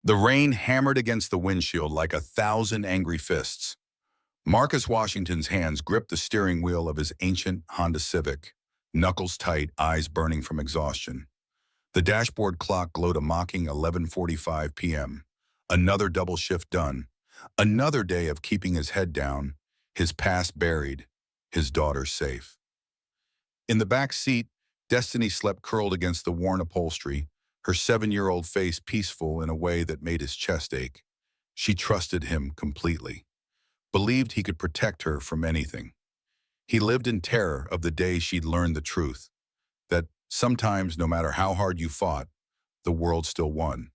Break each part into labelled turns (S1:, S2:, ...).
S1: The rain hammered against the windshield like 1,000 angry fists. Marcus Washington's hands gripped the steering wheel of his ancient Honda Civic, knuckles tight, eyes burning from exhaustion. The dashboard clock glowed a mocking 11:45 p.m. Another double shift done. Another day of keeping his head down, his past buried, his daughter safe. In the back seat, Destiny slept curled against the worn upholstery, her 7-year-old face peaceful in a way that made his chest ache. She trusted him completely, believed he could protect her from anything. He lived in terror of the day she'd learned the truth, that sometimes, no matter how hard you fought, the world still won.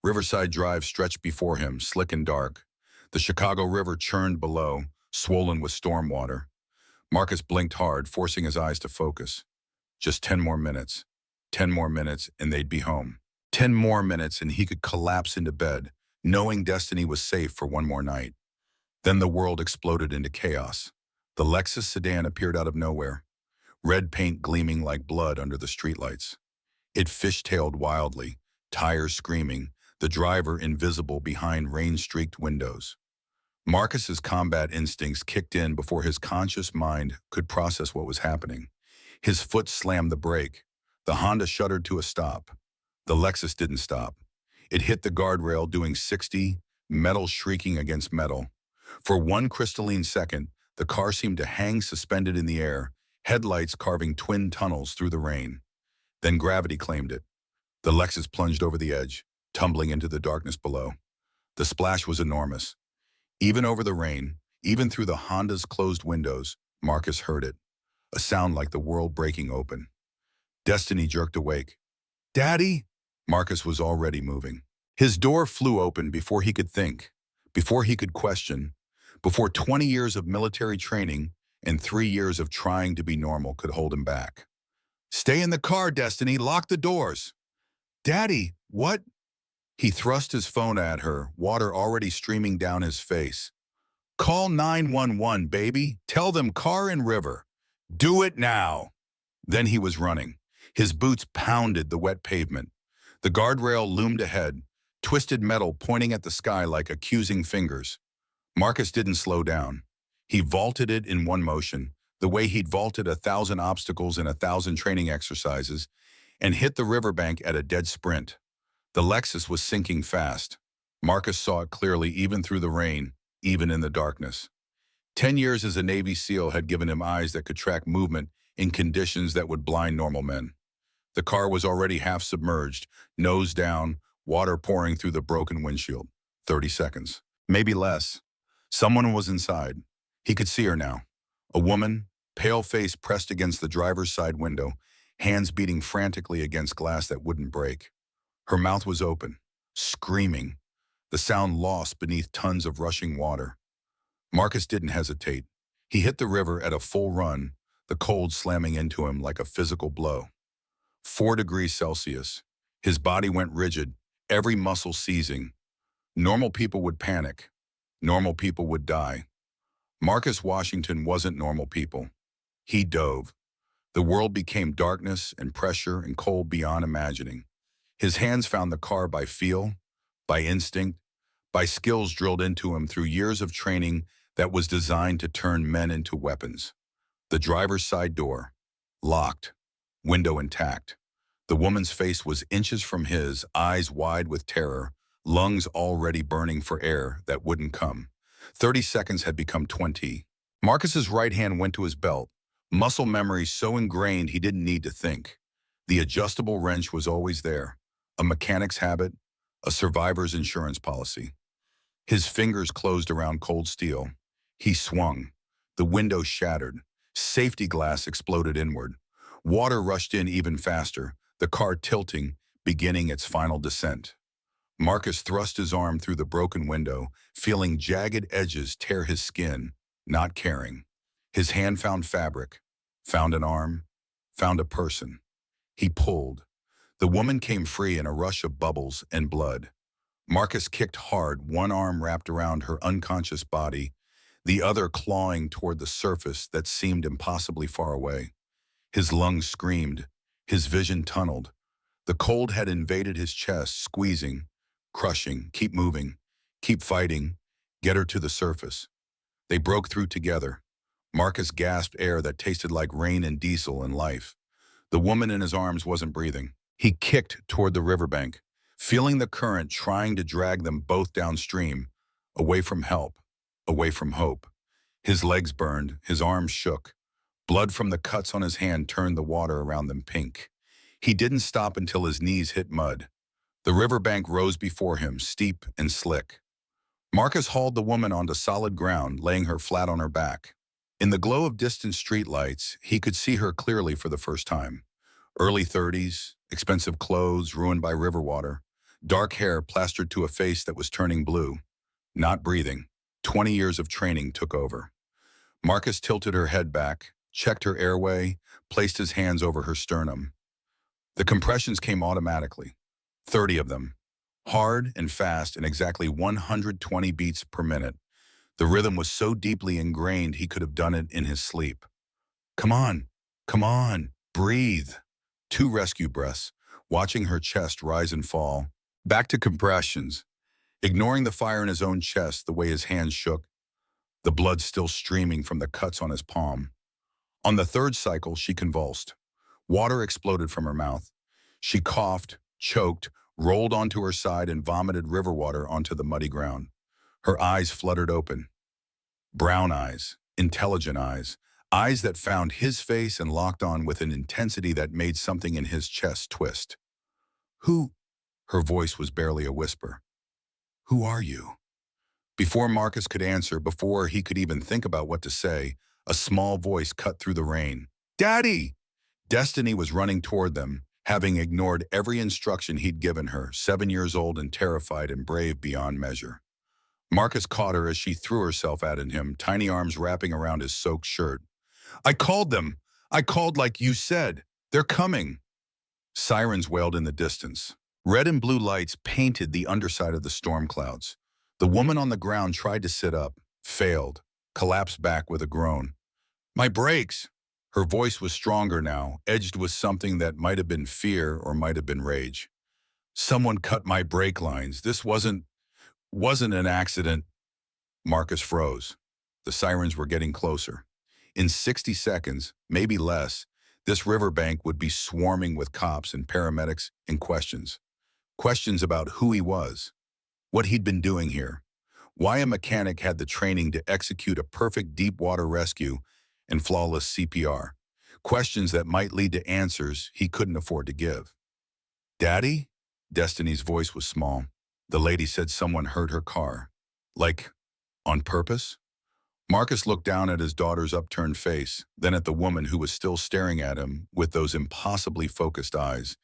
S1: Riverside Drive stretched before him, slick and dark. The Chicago River churned below, swollen with storm water. Marcus blinked hard, forcing his eyes to focus. Just 10 more minutes. 10 more minutes, and they'd be home. 10 more minutes, and he could collapse into bed, knowing Destiny was safe for one more night. Then the world exploded into chaos. The Lexus sedan appeared out of nowhere, red paint gleaming like blood under the streetlights. It fishtailed wildly, tires screaming, the driver invisible behind rain-streaked windows. Marcus's combat instincts kicked in before his conscious mind could process what was happening. His foot slammed the brake. The Honda shuddered to a stop. The Lexus didn't stop. It hit the guardrail doing 60, metal shrieking against metal. For one crystalline second, the car seemed to hang suspended in the air, headlights carving twin tunnels through the rain. Then gravity claimed it. The Lexus plunged over the edge, tumbling into the darkness below. The splash was enormous. Even over the rain, even through the Honda's closed windows, Marcus heard it. A sound like the world breaking open. Destiny jerked awake. "Daddy?" Marcus was already moving. His door flew open before he could think, before he could question, before 20 years of military training and 3 years of trying to be normal could hold him back. "Stay in the car, Destiny. Lock the doors." "Daddy, what?" He thrust his phone at her, water already streaming down his face. "Call 911, baby. Tell them car and river. Do it now." Then he was running. His boots pounded the wet pavement. The guardrail loomed ahead, twisted metal pointing at the sky like accusing fingers. Marcus didn't slow down. He vaulted it in one motion, the way he'd vaulted 1,000 obstacles in 1,000 training exercises, and hit the riverbank at a dead sprint. The Lexus was sinking fast. Marcus saw it clearly even through the rain, even in the darkness. 10 years as a Navy SEAL had given him eyes that could track movement in conditions that would blind normal men. The car was already half submerged, nose down, water pouring through the broken windshield. 30 seconds. Maybe less. Someone was inside. He could see her now. A woman, pale face pressed against the driver's side window, hands beating frantically against glass that wouldn't break. Her mouth was open, screaming, the sound lost beneath tons of rushing water. Marcus didn't hesitate. He hit the river at a full run, the cold slamming into him like a physical blow. 4 degrees Celsius. His body went rigid, every muscle seizing. Normal people would panic. Normal people would die. Marcus Washington wasn't normal people. He dove. The world became darkness and pressure and cold beyond imagining. His hands found the car by feel, by instinct, by skills drilled into him through years of training that was designed to turn men into weapons. The driver's side door, locked, window intact. The woman's face was inches from his, eyes wide with terror, lungs already burning for air that wouldn't come. 30 seconds had become 20. Marcus's right hand went to his belt, muscle memory so ingrained he didn't need to think. The adjustable wrench was always there, a mechanic's habit, a survivor's insurance policy. His fingers closed around cold steel. He swung. The window shattered. Safety glass exploded inward. Water rushed in even faster, the car tilting, beginning its final descent. Marcus thrust his arm through the broken window, feeling jagged edges tear his skin, not caring. His hand found fabric, found an arm, found a person. He pulled. The woman came free in a rush of bubbles and blood. Marcus kicked hard, one arm wrapped around her unconscious body, the other clawing toward the surface that seemed impossibly far away. His lungs screamed, his vision tunneled. The cold had invaded his chest, squeezing, crushing, keep moving, keep fighting, get her to the surface. They broke through together. Marcus gasped air that tasted like rain and diesel and life. The woman in his arms wasn't breathing. He kicked toward the riverbank, feeling the current trying to drag them both downstream, away from help, away from hope. His legs burned, his arms shook. Blood from the cuts on his hand turned the water around them pink. He didn't stop until his knees hit mud. The riverbank rose before him, steep and slick. Marcus hauled the woman onto solid ground, laying her flat on her back. In the glow of distant streetlights, he could see her clearly for the first time. Early 30s, expensive clothes ruined by river water, dark hair plastered to a face that was turning blue. Not breathing. 20 years of training took over. Marcus tilted her head back, checked her airway, placed his hands over her sternum. The compressions came automatically. 30 of them. Hard and fast and exactly 120 beats per minute. The rhythm was so deeply ingrained he could have done it in his sleep. Come on, breathe. 2 rescue breaths, watching her chest rise and fall. Back to compressions, ignoring the fire in his own chest, the way his hands shook, the blood still streaming from the cuts on his palm. On the 3rd cycle, she convulsed. Water exploded from her mouth. She coughed, choked, rolled onto her side and vomited river water onto the muddy ground. Her eyes fluttered open. Brown eyes, intelligent eyes, eyes that found his face and locked on with an intensity that made something in his chest twist. Who? Her voice was barely a whisper. Who are you? Before Marcus could answer, before he could even think about what to say, a small voice cut through the rain. Daddy! Destiny was running toward them, having ignored every instruction he'd given her, 7 years old and terrified and brave beyond measure. Marcus caught her as she threw herself at him, tiny arms wrapping around his soaked shirt. I called them. I called like you said. They're coming. Sirens wailed in the distance. Red and blue lights painted the underside of the storm clouds. The woman on the ground tried to sit up, failed, collapsed back with a groan. My brakes! Her voice was stronger now, edged with something that might have been fear or might have been rage. Someone cut my brake lines. This wasn't an accident. Marcus froze. The sirens were getting closer. In 60 seconds, maybe less, this riverbank would be swarming with cops and paramedics and questions. Questions about who he was, what he'd been doing here, why a mechanic had the training to execute a perfect deep water rescue and flawless CPR. Questions that might lead to answers he couldn't afford to give. Daddy? Destiny's voice was small. The lady said someone hurt her car. Like, on purpose? Marcus looked down at his daughter's upturned face, then at the woman who was still staring at him with those impossibly focused eyes,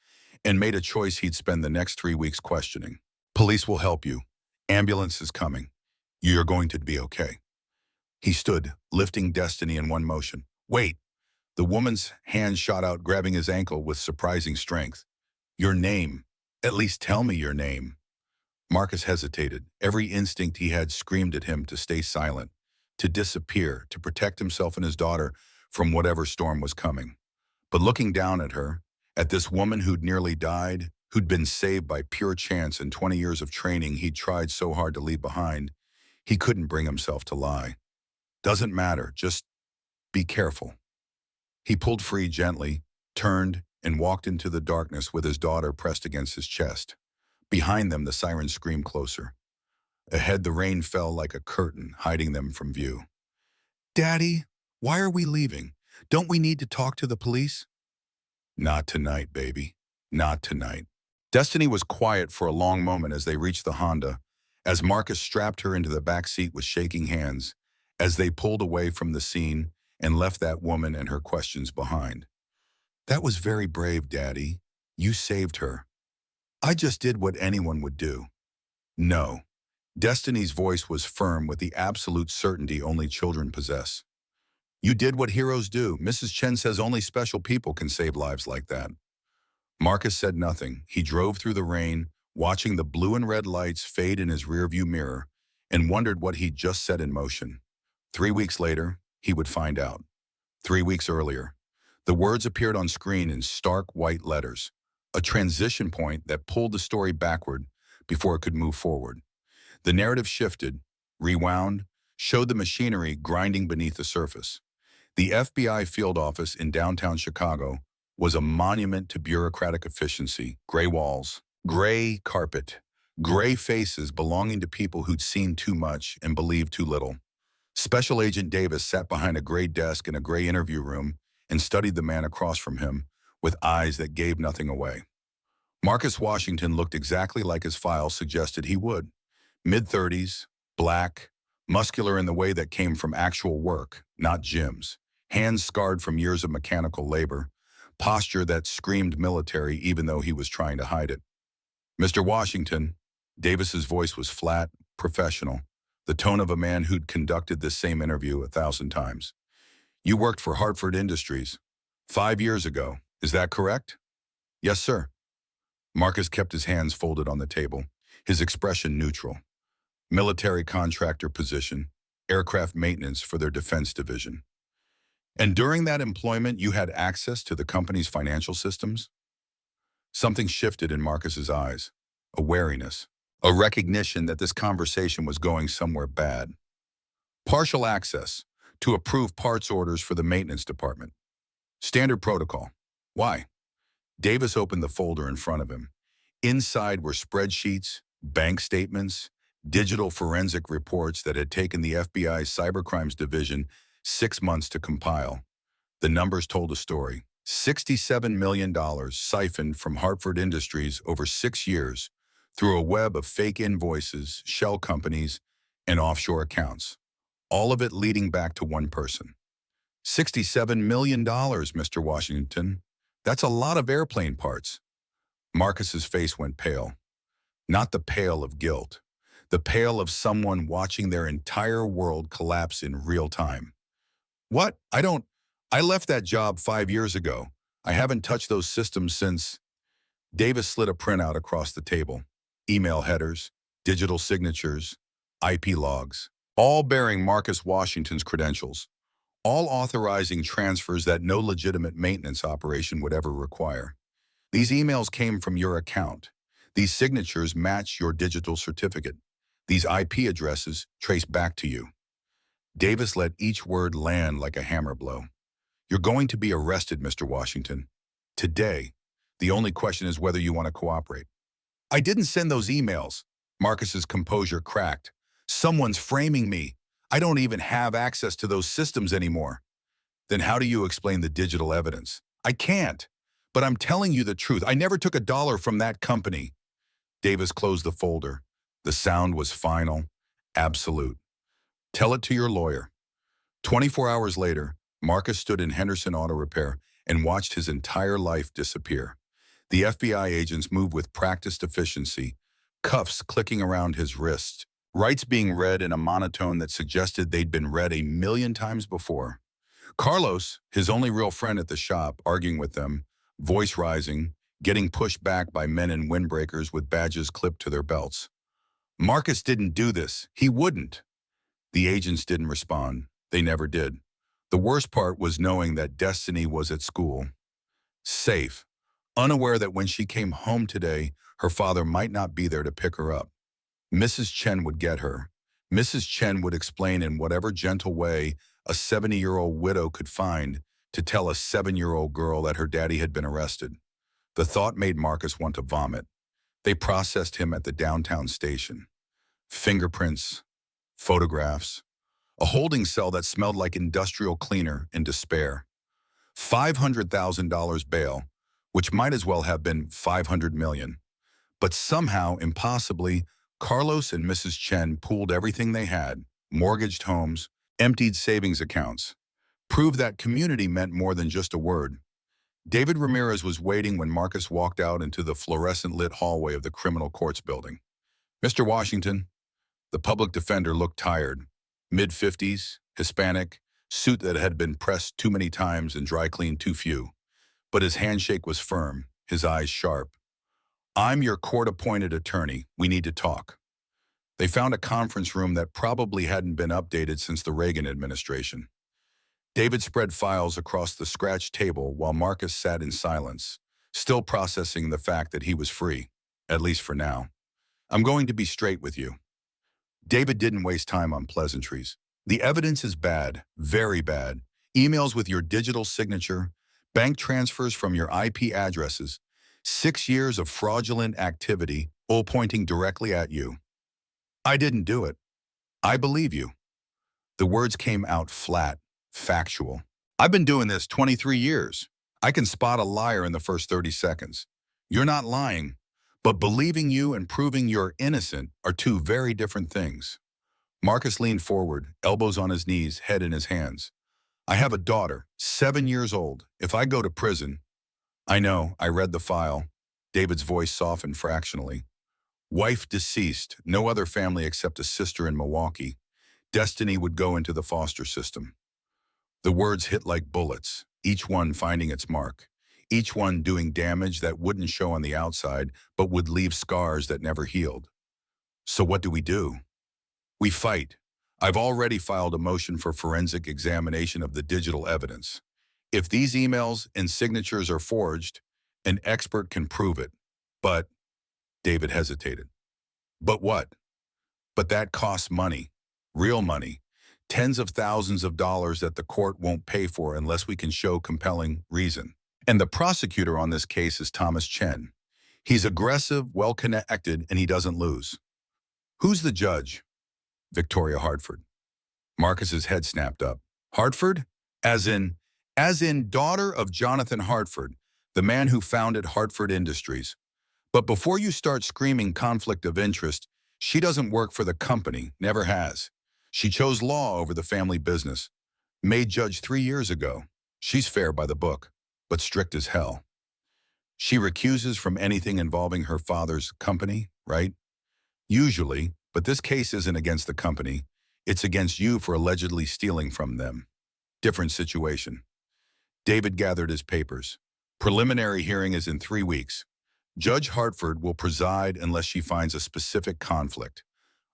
S1: and made a choice he'd spend the next 3 weeks questioning. Police will help you. Ambulance is coming. You're going to be okay. He stood, lifting Destiny in one motion. Wait! The woman's hand shot out, grabbing his ankle with surprising strength. Your name. At least tell me your name. Marcus hesitated. Every instinct he had screamed at him to stay silent, to disappear, to protect himself and his daughter from whatever storm was coming. But looking down at her, at this woman who'd nearly died, who'd been saved by pure chance and 20 years of training he'd tried so hard to leave behind, he couldn't bring himself to lie. Doesn't matter, just be careful. He pulled free gently, turned, and walked into the darkness with his daughter pressed against his chest. Behind them, the sirens screamed closer. Ahead, the rain fell like a curtain, hiding them from view. Daddy, why are we leaving? Don't we need to talk to the police? Not tonight, baby. Not tonight. Destiny was quiet for a long moment as they reached the Honda, as Marcus strapped her into the back seat with shaking hands, as they pulled away from the scene and left that woman and her questions behind. That was very brave, Daddy. You saved her. I just did what anyone would do. No. Destiny's voice was firm with the absolute certainty only children possess. You did what heroes do. Mrs. Chen says only special people can save lives like that. Marcus said nothing. He drove through the rain, watching the blue and red lights fade in his rearview mirror, and wondered what he'd just set in motion. 3 weeks later, he would find out. 3 weeks earlier, the words appeared on screen in stark white letters, a transition point that pulled the story backward, before it could move forward. The narrative shifted, rewound, showed the machinery grinding beneath the surface. The FBI field office in downtown Chicago was a monument to bureaucratic efficiency: gray walls, gray carpet, gray faces belonging to people who'd seen too much and believed too little. Special Agent Davis sat behind a gray desk in a gray interview room and studied the man across from him with eyes that gave nothing away. Marcus Washington looked exactly like his file suggested he would. Mid-30s, black, muscular in the way that came from actual work, not gyms, hands scarred from years of mechanical labor, posture that screamed military even though he was trying to hide it. "Mr. Washington," Davis's voice was flat, professional, the tone of a man who'd conducted this same interview 1,000 times. "You worked for Hartford Industries 5 years ago, is that correct?" "Yes, sir." Marcus kept his hands folded on the table, his expression neutral. "Military contractor position, aircraft maintenance for their defense division. And during that employment, you had access to the company's financial systems?" Something shifted in Marcus's eyes, a wariness, a recognition that this conversation was going somewhere bad. "Partial access to approve parts orders for the maintenance department. Standard protocol. Why?" Davis opened the folder in front of him. Inside were spreadsheets, bank statements, digital forensic reports that had taken the FBI's Cybercrimes Division 6 months to compile. The numbers told a story. $67 million siphoned from Hartford Industries over 6 years through a web of fake invoices, shell companies, and offshore accounts. All of it leading back to one person. $67 million, Mr. Washington. That's a lot of airplane parts. Marcus's face went pale. Not the pale of guilt, the pale of someone watching their entire world collapse in real time. "What? I left that job 5 years ago. I haven't touched those systems since." Davis slid a printout across the table. Email headers, digital signatures, IP logs, all bearing Marcus Washington's credentials, all authorizing transfers that no legitimate maintenance operation would ever require. "These emails came from your account. These signatures match your digital certificate. These IP addresses trace back to you." Davis let each word land like a hammer blow. "You're going to be arrested, Mr. Washington. Today. The only question is whether you want to cooperate." "I didn't send those emails." Marcus's composure cracked. "Someone's framing me. I don't even have access to those systems anymore." "Then how do you explain the digital evidence?" "I can't. But I'm telling you the truth. I never took $1 from that company." Davis closed the folder. The sound was final, absolute. "Tell it to your lawyer." 24 hours later, Marcus stood in Henderson Auto Repair and watched his entire life disappear. The FBI agents moved with practiced efficiency, cuffs clicking around his wrists, rights being read in a monotone that suggested they'd been read 1,000,000 times before. Carlos, his only real friend at the shop, arguing with them, voice rising, getting pushed back by men in windbreakers with badges clipped to their belts. "Marcus didn't do this. He wouldn't." The agents didn't respond. They never did. The worst part was knowing that Destiny was at school, safe, unaware that when she came home today, her father might not be there to pick her up. Mrs. Chen would get her. Mrs. Chen would explain in whatever gentle way a 70-year-old widow could find to tell a 7-year-old girl that her daddy had been arrested. The thought made Marcus want to vomit. They processed him at the downtown station. Fingerprints, photographs, a holding cell that smelled like industrial cleaner in despair. $500,000 bail, which might as well have been $500 million. But somehow, impossibly, Carlos and Mrs. Chen pooled everything they had, mortgaged homes, emptied savings accounts, proved that community meant more than just a word. David Ramirez was waiting when Marcus walked out into the fluorescent-lit hallway of the criminal courts building. "Mr. Washington." The public defender looked tired, mid-50s, Hispanic, suit that had been pressed too many times and dry cleaned too few. But his handshake was firm, his eyes sharp. "I'm your court-appointed attorney. We need to talk." They found a conference room that probably hadn't been updated since the Reagan administration. David spread files across the scratched table while Marcus sat in silence, still processing the fact that he was free, at least for now. I'm going to be straight with you. David didn't waste time on pleasantries. The evidence is bad, very bad. Emails with your digital signature, bank transfers from your IP addresses, 6 years of fraudulent activity, all pointing directly at you. I didn't do it. I believe you. The words came out flat, factual. I've been doing this 23 years. I can spot a liar in the first 30 seconds. You're not lying, but believing you and proving you're innocent are two very different things. Marcus leaned forward, elbows on his knees, head in his hands. I have a daughter, 7 years old. If I go to prison, I know, I read the file. David's voice softened fractionally. Wife deceased, no other family except a sister in Milwaukee. Destiny would go into the foster system. The words hit like bullets, each one finding its mark, each one doing damage that wouldn't show on the outside, but would leave scars that never healed. So what do? We fight. I've already filed a motion for forensic examination of the digital evidence. If these emails and signatures are forged, an expert can prove it. But, David hesitated. But what? But that costs money, real money, tens of thousands of dollars that the court won't pay for unless we can show compelling reason. And the prosecutor on this case is Thomas Chen. He's aggressive, well-connected, and he doesn't lose. Who's the judge? Victoria Hartford. Marcus's head snapped up. Hartford? As in daughter of Jonathan Hartford, the man who founded Hartford Industries. But before you start screaming conflict of interest, she doesn't work for the company, never has. She chose law over the family business. Made judge 3 years ago. She's fair by the book, but strict as hell. She recuses from anything involving her father's company, right? Usually, but this case isn't against the company. It's against you for allegedly stealing from them. Different situation. David gathered his papers. Preliminary hearing is in 3 weeks. Judge Hartford will preside unless she finds a specific conflict.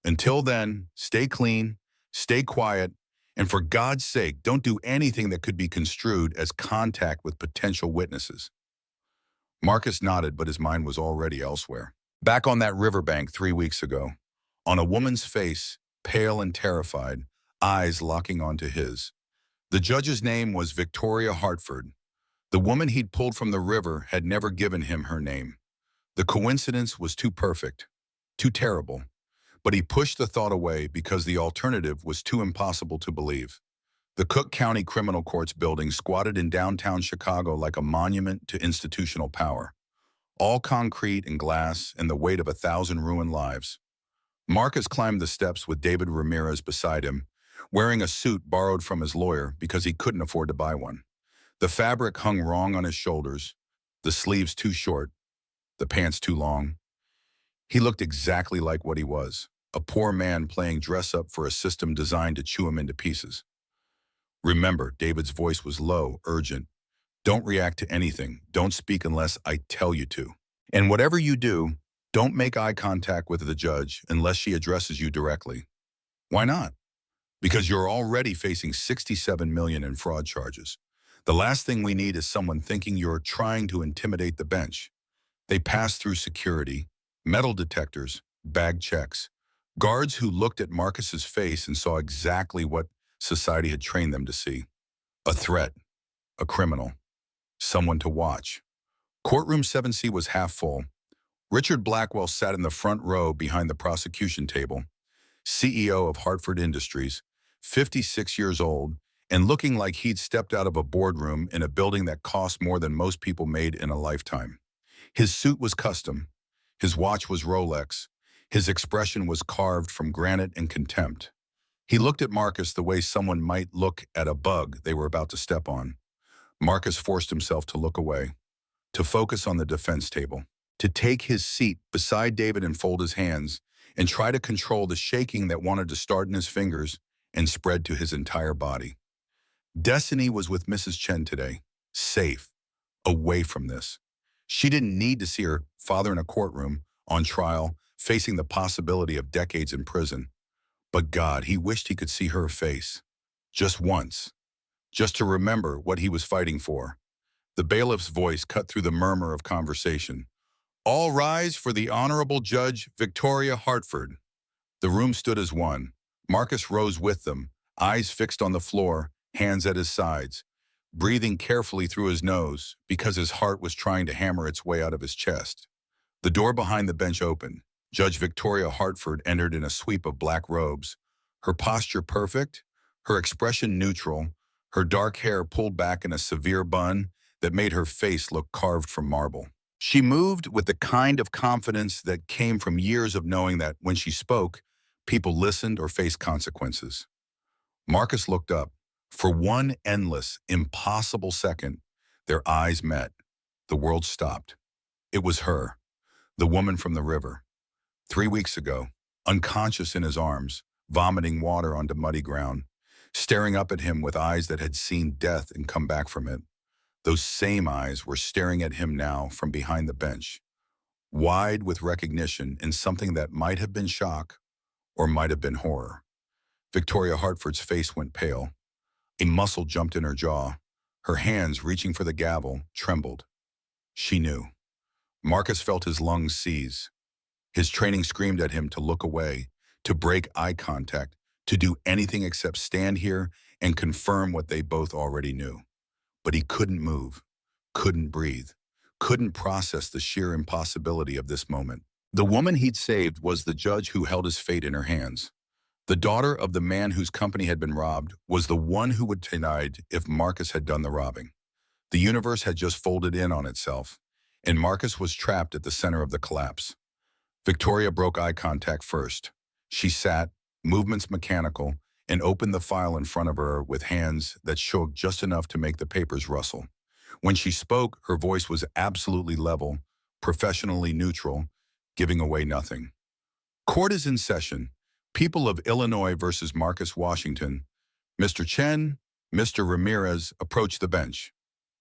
S1: Until then, stay clean, stay quiet, and for God's sake, don't do anything that could be construed as contact with potential witnesses. Marcus nodded, but his mind was already elsewhere. Back on that riverbank 3 weeks ago, on a woman's face, pale and terrified, eyes locking onto his. The judge's name was Victoria Hartford. The woman he'd pulled from the river had never given him her name. The coincidence was too perfect, too terrible, but he pushed the thought away because the alternative was too impossible to believe. The Cook County Criminal Courts building squatted in downtown Chicago like a monument to institutional power. All concrete and glass and the weight of 1,000 ruined lives. Marcus climbed the steps with David Ramirez beside him, wearing a suit borrowed from his lawyer because he couldn't afford to buy one. The fabric hung wrong on his shoulders, the sleeves too short, the pants too long. He looked exactly like what he was, a poor man playing dress-up for a system designed to chew him into pieces. Remember, David's voice was low, urgent. Don't react to anything. Don't speak unless I tell you to. And whatever you do, don't make eye contact with the judge unless she addresses you directly. Why not? Because you're already facing $67 million in fraud charges. The last thing we need is someone thinking you're trying to intimidate the bench. They passed through security, metal detectors, bag checks, guards who looked at Marcus's face and saw exactly what society had trained them to see. A threat, a criminal, someone to watch. Courtroom 7C was half full. Richard Blackwell sat in the front row behind the prosecution table, CEO of Hartford Industries, 56 years old, and looking like he'd stepped out of a boardroom in a building that cost more than most people made in a lifetime. His suit was custom. His watch was Rolex. His expression was carved from granite and contempt. He looked at Marcus the way someone might look at a bug they were about to step on. Marcus forced himself to look away, to focus on the defense table, to take his seat beside David and fold his hands, and try to control the shaking that wanted to start in his fingers and spread to his entire body. Destiny was with Mrs. Chen today, safe, away from this. She didn't need to see her father in a courtroom, on trial, facing the possibility of decades in prison. But God, he wished he could see her face. Just once. Just to remember what he was fighting for. The bailiff's voice cut through the murmur of conversation. All rise for the Honorable Judge Victoria Hartford. The room stood as one. Marcus rose with them, eyes fixed on the floor, hands at his sides, breathing carefully through his nose because his heart was trying to hammer its way out of his chest. The door behind the bench opened. Judge Victoria Hartford entered in a sweep of black robes, her posture perfect, her expression neutral, her dark hair pulled back in a severe bun that made her face look carved from marble. She moved with the kind of confidence that came from years of knowing that when she spoke, people listened or faced consequences. Marcus looked up. For one endless, impossible second, their eyes met. The world stopped. It was her, the woman from the river. 3 weeks ago, unconscious in his arms, vomiting water onto muddy ground, staring up at him with eyes that had seen death and come back from it. Those same eyes were staring at him now from behind the bench, wide with recognition in something that might have been shock or might have been horror. Victoria Hartford's face went pale. A muscle jumped in her jaw. Her hands, reaching for the gavel, trembled. She knew. Marcus felt his lungs seize. His training screamed at him to look away, to break eye contact, to do anything except stand here and confirm what they both already knew. But he couldn't move, couldn't breathe, couldn't process the sheer impossibility of this moment. The woman he'd saved was the judge who held his fate in her hands. The daughter of the man whose company had been robbed was the one who would denied if Marcus had done the robbing. The universe had just folded in on itself, and Marcus was trapped at the center of the collapse. Victoria broke eye contact first. She sat, movements mechanical, and opened the file in front of her with hands that shook just enough to make the papers rustle. When she spoke, her voice was absolutely level, professionally neutral, giving away nothing. Court is in session. People of Illinois versus Marcus Washington. Mr. Chen, Mr. Ramirez approached the bench.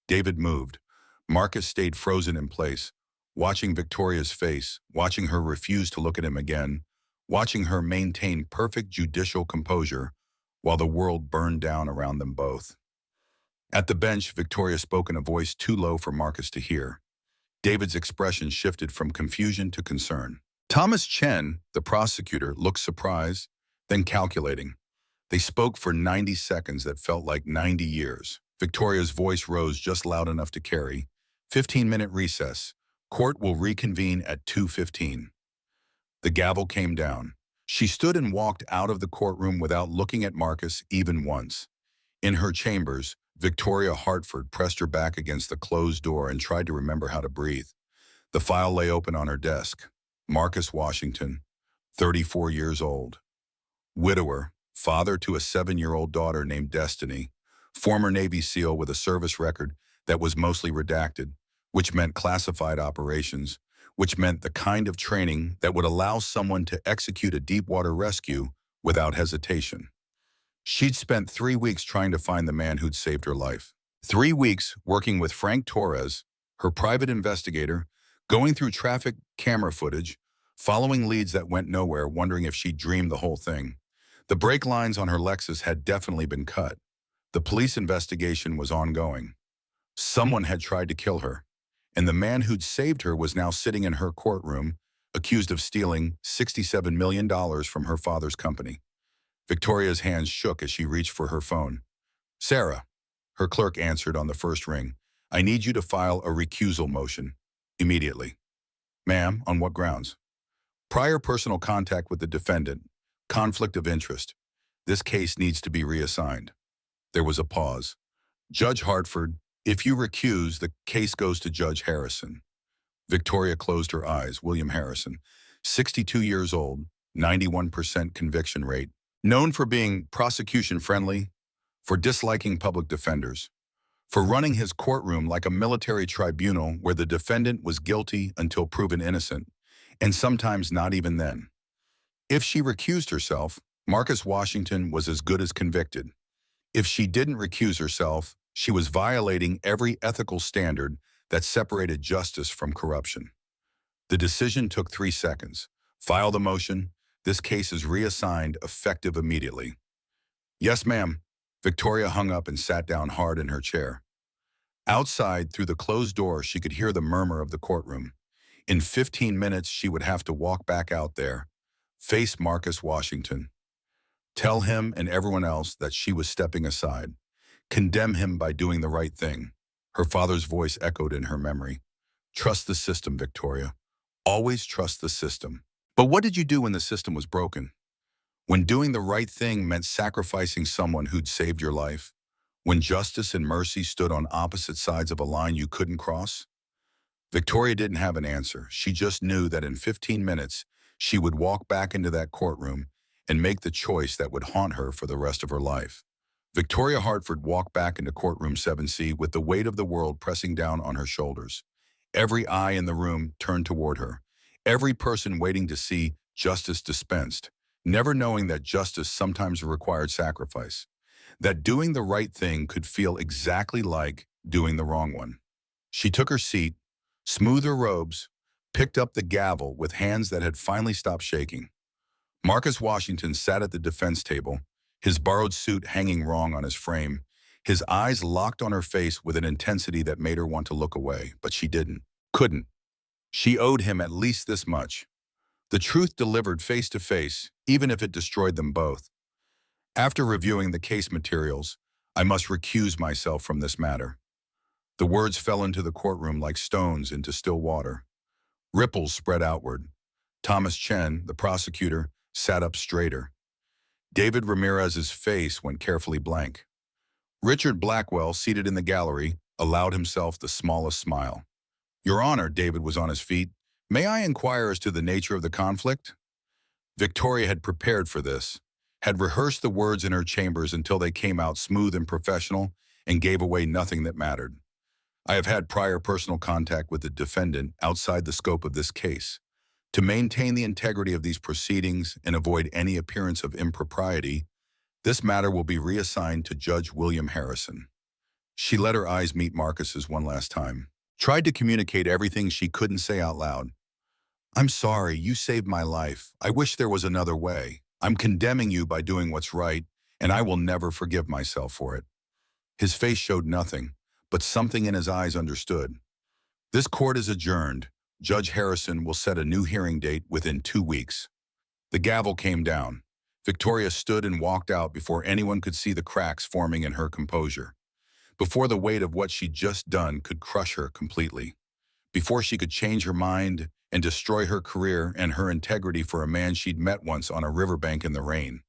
S1: David moved. Marcus stayed frozen in place, watching Victoria's face, watching her refuse to look at him again, watching her maintain perfect judicial composure while the world burned down around them both. At the bench, Victoria spoke in a voice too low for Marcus to hear. David's expression shifted from confusion to concern. Thomas Chen, the prosecutor, looked surprised, then calculating. They spoke for 90 seconds that felt like 90 years. Victoria's voice rose just loud enough to carry. 15-minute recess. Court will reconvene at 2:15. The gavel came down. She stood and walked out of the courtroom without looking at Marcus even once. In her chambers, Victoria Hartford pressed her back against the closed door and tried to remember how to breathe. The file lay open on her desk. Marcus Washington, 34 years old. Widower, father to a 7-year-old daughter named Destiny, former Navy SEAL with a service record that was mostly redacted, which meant classified operations, which meant the kind of training that would allow someone to execute a deep-water rescue without hesitation. She'd spent 3 weeks trying to find the man who'd saved her life. 3 weeks working with Frank Torres, her private investigator, going through traffic camera footage, following leads that went nowhere, wondering if she'd dreamed the whole thing. The brake lines on her Lexus had definitely been cut. The police investigation was ongoing. Someone had tried to kill her, and the man who'd saved her was now sitting in her courtroom, accused of stealing $67 million from her father's company. Victoria's hands shook as she reached for her phone. Sarah, her clerk answered on the first ring. I need you to file a recusal motion. Immediately. Ma'am, on what grounds? Prior personal contact with the defendant. Conflict of interest. This case needs to be reassigned. There was a pause. Judge Hartford, if you recuse, the case goes to Judge Harrison. Victoria closed her eyes. William Harrison, 62 years old, 91% conviction rate, known for being prosecution-friendly, for disliking public defenders, for running his courtroom like a military tribunal where the defendant was guilty until proven innocent, and sometimes not even then. If she recused herself, Marcus Washington was as good as convicted. If she didn't recuse herself, she was violating every ethical standard that separated justice from corruption. The decision took 3 seconds. File the motion. This case is reassigned, effective immediately. Yes, ma'am. Victoria hung up and sat down hard in her chair. Outside, through the closed door, she could hear the murmur of the courtroom. In 15 minutes, she would have to walk back out there, face Marcus Washington, tell him and everyone else that she was stepping aside, condemn him by doing the right thing. Her father's voice echoed in her memory. Trust the system, Victoria. Always trust the system. But what did you do when the system was broken? When doing the right thing meant sacrificing someone who'd saved your life? When justice and mercy stood on opposite sides of a line you couldn't cross? Victoria didn't have an answer. She just knew that in 15 minutes, she would walk back into that courtroom and make the choice that would haunt her for the rest of her life. Victoria Hartford walked back into courtroom 7C with the weight of the world pressing down on her shoulders. Every eye in the room turned toward her. Every person waiting to see justice dispensed, never knowing that justice sometimes required sacrifice. That doing the right thing could feel exactly like doing the wrong one. She took her seat, smoothed her robes, picked up the gavel with hands that had finally stopped shaking. Marcus Washington sat at the defense table, his borrowed suit hanging wrong on his frame, his eyes locked on her face with an intensity that made her want to look away, but she couldn't. She owed him at least this much. The truth delivered face to face, even if it destroyed them both. After reviewing the case materials, I must recuse myself from this matter. The words fell into the courtroom like stones into still water. Ripples spread outward. Thomas Chen, the prosecutor, sat up straighter. David Ramirez's face went carefully blank. Richard Blackwell, seated in the gallery, allowed himself the smallest smile. Your Honor, David was on his feet. May I inquire as to the nature of the conflict? Victoria had prepared for this, had rehearsed the words in her chambers until they came out smooth and professional and gave away nothing that mattered. I have had prior personal contact with the defendant outside the scope of this case. To maintain the integrity of these proceedings and avoid any appearance of impropriety, this matter will be reassigned to Judge William Harrison. She let her eyes meet Marcus's one last time, tried to communicate everything she couldn't say out loud. I'm sorry, you saved my life. I wish there was another way. I'm condemning you by doing what's right, and I will never forgive myself for it. His face showed nothing, but something in his eyes understood. This court is adjourned. Judge Harrison will set a new hearing date within 2 weeks. The gavel came down. Victoria stood and walked out before anyone could see the cracks forming in her composure. Before the weight of what she'd just done could crush her completely. Before she could change her mind and destroy her career and her integrity for a man she'd met once on a riverbank in the rain.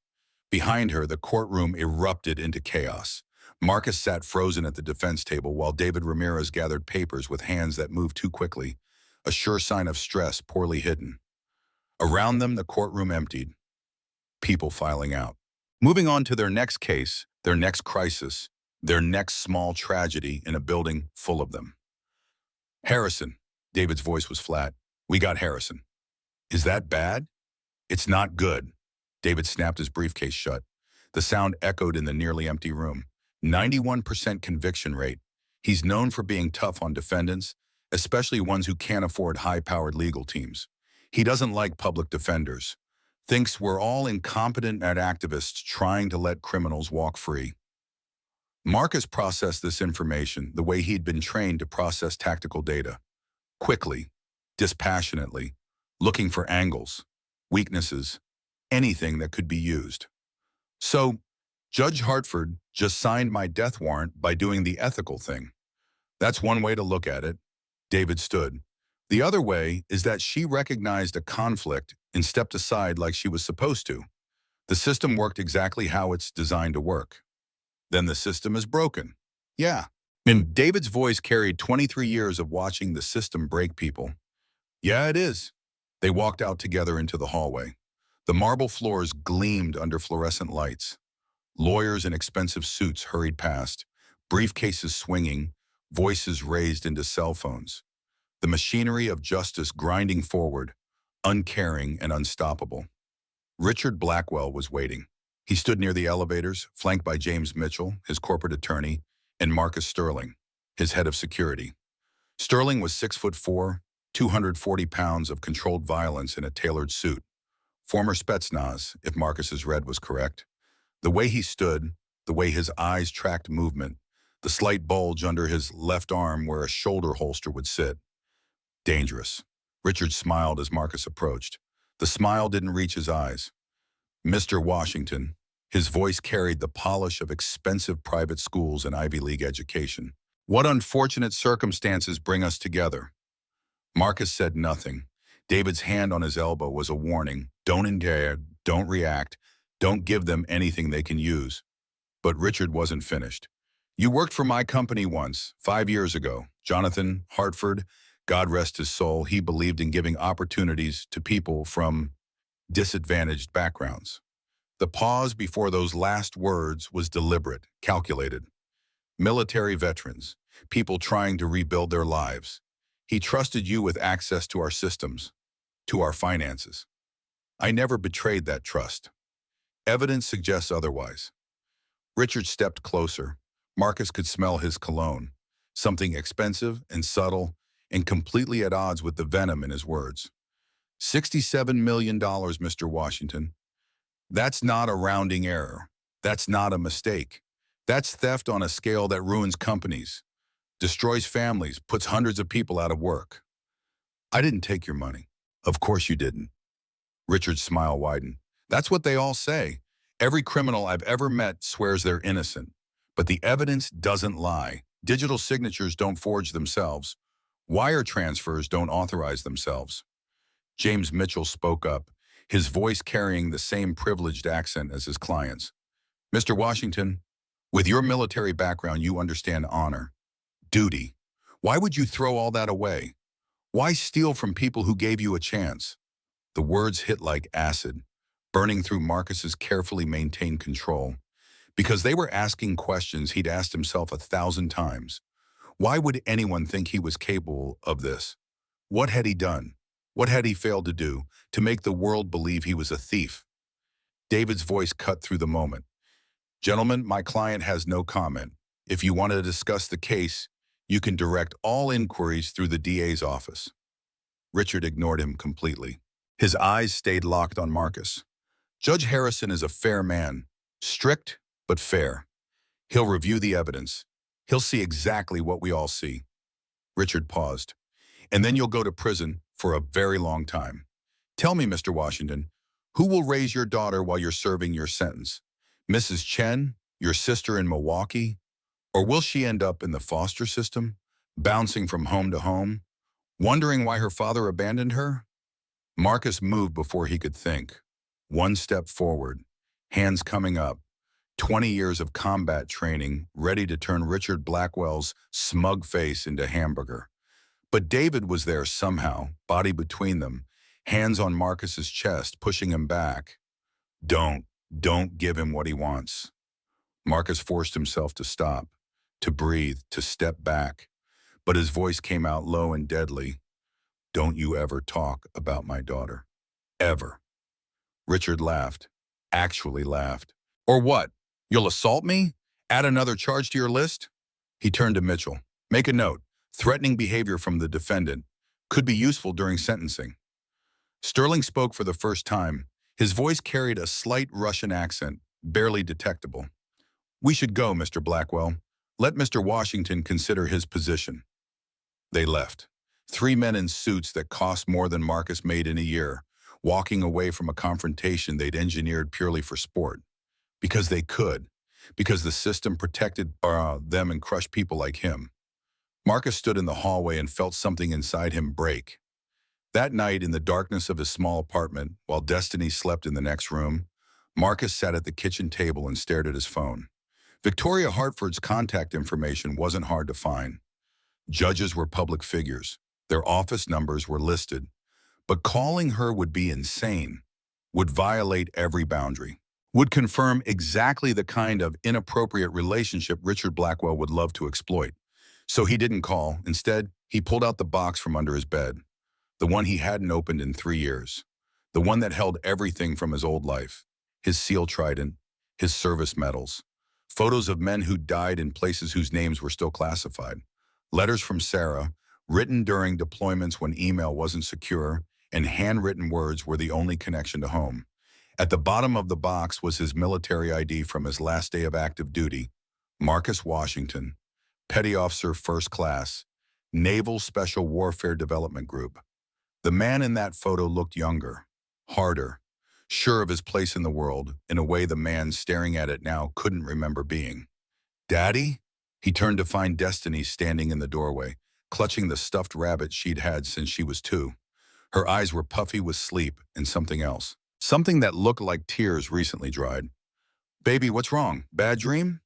S1: Behind her, the courtroom erupted into chaos. Marcus sat frozen at the defense table while David Ramirez gathered papers with hands that moved too quickly, a sure sign of stress poorly hidden. Around them, the courtroom emptied, people filing out. Moving on to their next case, their next crisis, their next small tragedy in a building full of them. Harrison. David's voice was flat. We got Harrison. Is that bad? It's not good. David snapped his briefcase shut. The sound echoed in the nearly empty room. 91% conviction rate. He's known for being tough on defendants, especially ones who can't afford high-powered legal teams. He doesn't like public defenders. Thinks we're all incompetent activists trying to let criminals walk free. Marcus processed this information the way he'd been trained to process tactical data. Quickly, dispassionately, looking for angles, weaknesses, anything that could be used. So, Judge Hartford just signed my death warrant by doing the ethical thing. That's one way to look at it. David stood. The other way is that she recognized a conflict and stepped aside like she was supposed to. The system worked exactly how it's designed to work. Then the system is broken. Yeah. And David's voice carried 23 years of watching the system break people. Yeah, it is. They walked out together into the hallway. The marble floors gleamed under fluorescent lights. Lawyers in expensive suits hurried past, briefcases swinging, voices raised into cell phones. The machinery of justice grinding forward, uncaring and unstoppable. Richard Blackwell was waiting. He stood near the elevators, flanked by James Mitchell, his corporate attorney, and Marcus Sterling, his head of security. Sterling was 6'4", 240 pounds of controlled violence in a tailored suit. Former Spetsnaz, if Marcus's read was correct. The way he stood, the way his eyes tracked movement, the slight bulge under his left arm where a shoulder holster would sit. Dangerous. Richard smiled as Marcus approached. The smile didn't reach his eyes. Mr. Washington. His voice carried the polish of expensive private schools and Ivy League education. What unfortunate circumstances bring us together? Marcus said nothing. David's hand on his elbow was a warning. Don't engage, don't react, don't give them anything they can use. But Richard wasn't finished. You worked for my company once, 5 years ago. Jonathan Hartford, God rest his soul, he believed in giving opportunities to people from disadvantaged backgrounds. The pause before those last words was deliberate, calculated. Military veterans, people trying to rebuild their lives. He trusted you with access to our systems, to our finances. I never betrayed that trust. Evidence suggests otherwise. Richard stepped closer. Marcus could smell his cologne, something expensive and subtle and completely at odds with the venom in his words. $67 million, Mr. Washington. That's not a rounding error. That's not a mistake. That's theft on a scale that ruins companies, destroys families, puts hundreds of people out of work. I didn't take your money. Of course you didn't. Richard's smile widened. That's what they all say. Every criminal I've ever met swears they're innocent. But the evidence doesn't lie. Digital signatures don't forge themselves. Wire transfers don't authorize themselves. James Mitchell spoke up, his voice carrying the same privileged accent as his clients. Mr. Washington, with your military background, you understand honor, duty. Why would you throw all that away? Why steal from people who gave you a chance? The words hit like acid, burning through Marcus's carefully maintained control. Because they were asking questions he'd asked himself 1,000 times. Why would anyone think he was capable of this? What had he done? What had he failed to do to make the world believe he was a thief? David's voice cut through the moment. Gentlemen, my client has no comment. If you want to discuss the case, you can direct all inquiries through the DA's office. Richard ignored him completely. His eyes stayed locked on Marcus. Judge Harrison is a fair man, strict but fair. He'll review the evidence. He'll see exactly what we all see. Richard paused. And then you'll go to prison for a very long time. Tell me, Mr. Washington, who will raise your daughter while you're serving your sentence? Mrs. Chen, your sister in Milwaukee? Or will she end up in the foster system, bouncing from home to home, wondering why her father abandoned her? Marcus moved before he could think. One step forward, hands coming up, 20 years of combat training ready to turn Richard Blackwell's smug face into hamburger. But David was there somehow, body between them, hands on Marcus's chest, pushing him back. Don't give him what he wants. Marcus forced himself to stop, to breathe, to step back. But his voice came out low and deadly. Don't you ever talk about my daughter. Ever. Richard laughed, actually laughed. Or what? You'll assault me? Add another charge to your list? He turned to Mitchell. Make a note. Threatening behavior from the defendant could be useful during sentencing. Sterling spoke for the first time. His voice carried a slight Russian accent, barely detectable. We should go, Mr. Blackwell. Let Mr. Washington consider his position. They left. 3 men in suits that cost more than Marcus made in a year, walking away from a confrontation they'd engineered purely for sport. Because they could. Because the system protected them and crushed people like him. Marcus stood in the hallway and felt something inside him break. That night, in the darkness of his small apartment, while Destiny slept in the next room, Marcus sat at the kitchen table and stared at his phone. Victoria Hartford's contact information wasn't hard to find. Judges were public figures. Their office numbers were listed. But calling her would be insane, would violate every boundary, would confirm exactly the kind of inappropriate relationship Richard Blackwell would love to exploit. So he didn't call. Instead, he pulled out the box from under his bed, the one he hadn't opened in 3 years, the one that held everything from his old life, his SEAL trident, his service medals, photos of men who died in places whose names were still classified, letters from Sarah, written during deployments when email wasn't secure, and handwritten words were the only connection to home. At the bottom of the box was his military ID from his last day of active duty, Marcus Washington, Petty Officer First Class, Naval Special Warfare Development Group. The man in that photo looked younger, harder, sure of his place in the world in a way the man staring at it now couldn't remember being. Daddy? He turned to find Destiny standing in the doorway, clutching the stuffed rabbit she'd had since she was 2. Her eyes were puffy with sleep and something else. Something that looked like tears recently dried. Baby, what's wrong? Bad dream?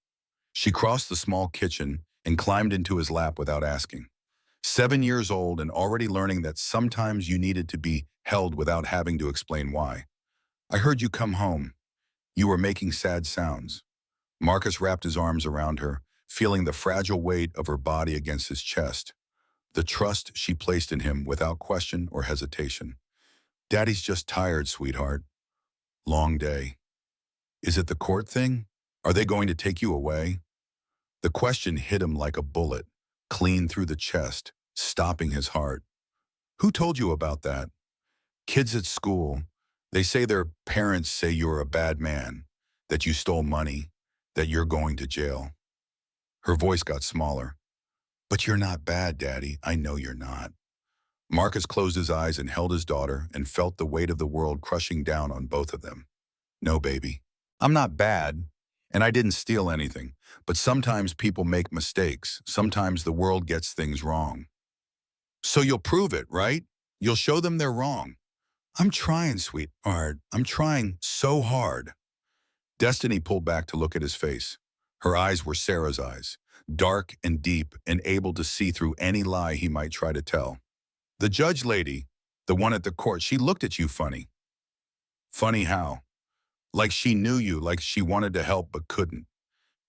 S1: She crossed the small kitchen and climbed into his lap without asking. 7 years old and already learning that sometimes you needed to be held without having to explain why. I heard you come home. You were making sad sounds. Marcus wrapped his arms around her, feeling the fragile weight of her body against his chest, the trust she placed in him without question or hesitation. Daddy's just tired, sweetheart. Long day. Is it the court thing? Are they going to take you away? The question hit him like a bullet, clean through the chest, stopping his heart. Who told you about that? Kids at school. They say their parents say you're a bad man, that you stole money, that you're going to jail. Her voice got smaller. But you're not bad, Daddy. I know you're not. Marcus closed his eyes and held his daughter and felt the weight of the world crushing down on both of them. No, baby. I'm not bad, and I didn't steal anything, but sometimes people make mistakes. Sometimes the world gets things wrong. So you'll prove it, right? You'll show them they're wrong. I'm trying, sweetheart. I'm trying so hard. Destiny pulled back to look at his face. Her eyes were Sarah's eyes, dark and deep and able to see through any lie he might try to tell. The judge lady, the one at the court, she looked at you funny. Funny how? Like she knew you, like she wanted to help but couldn't.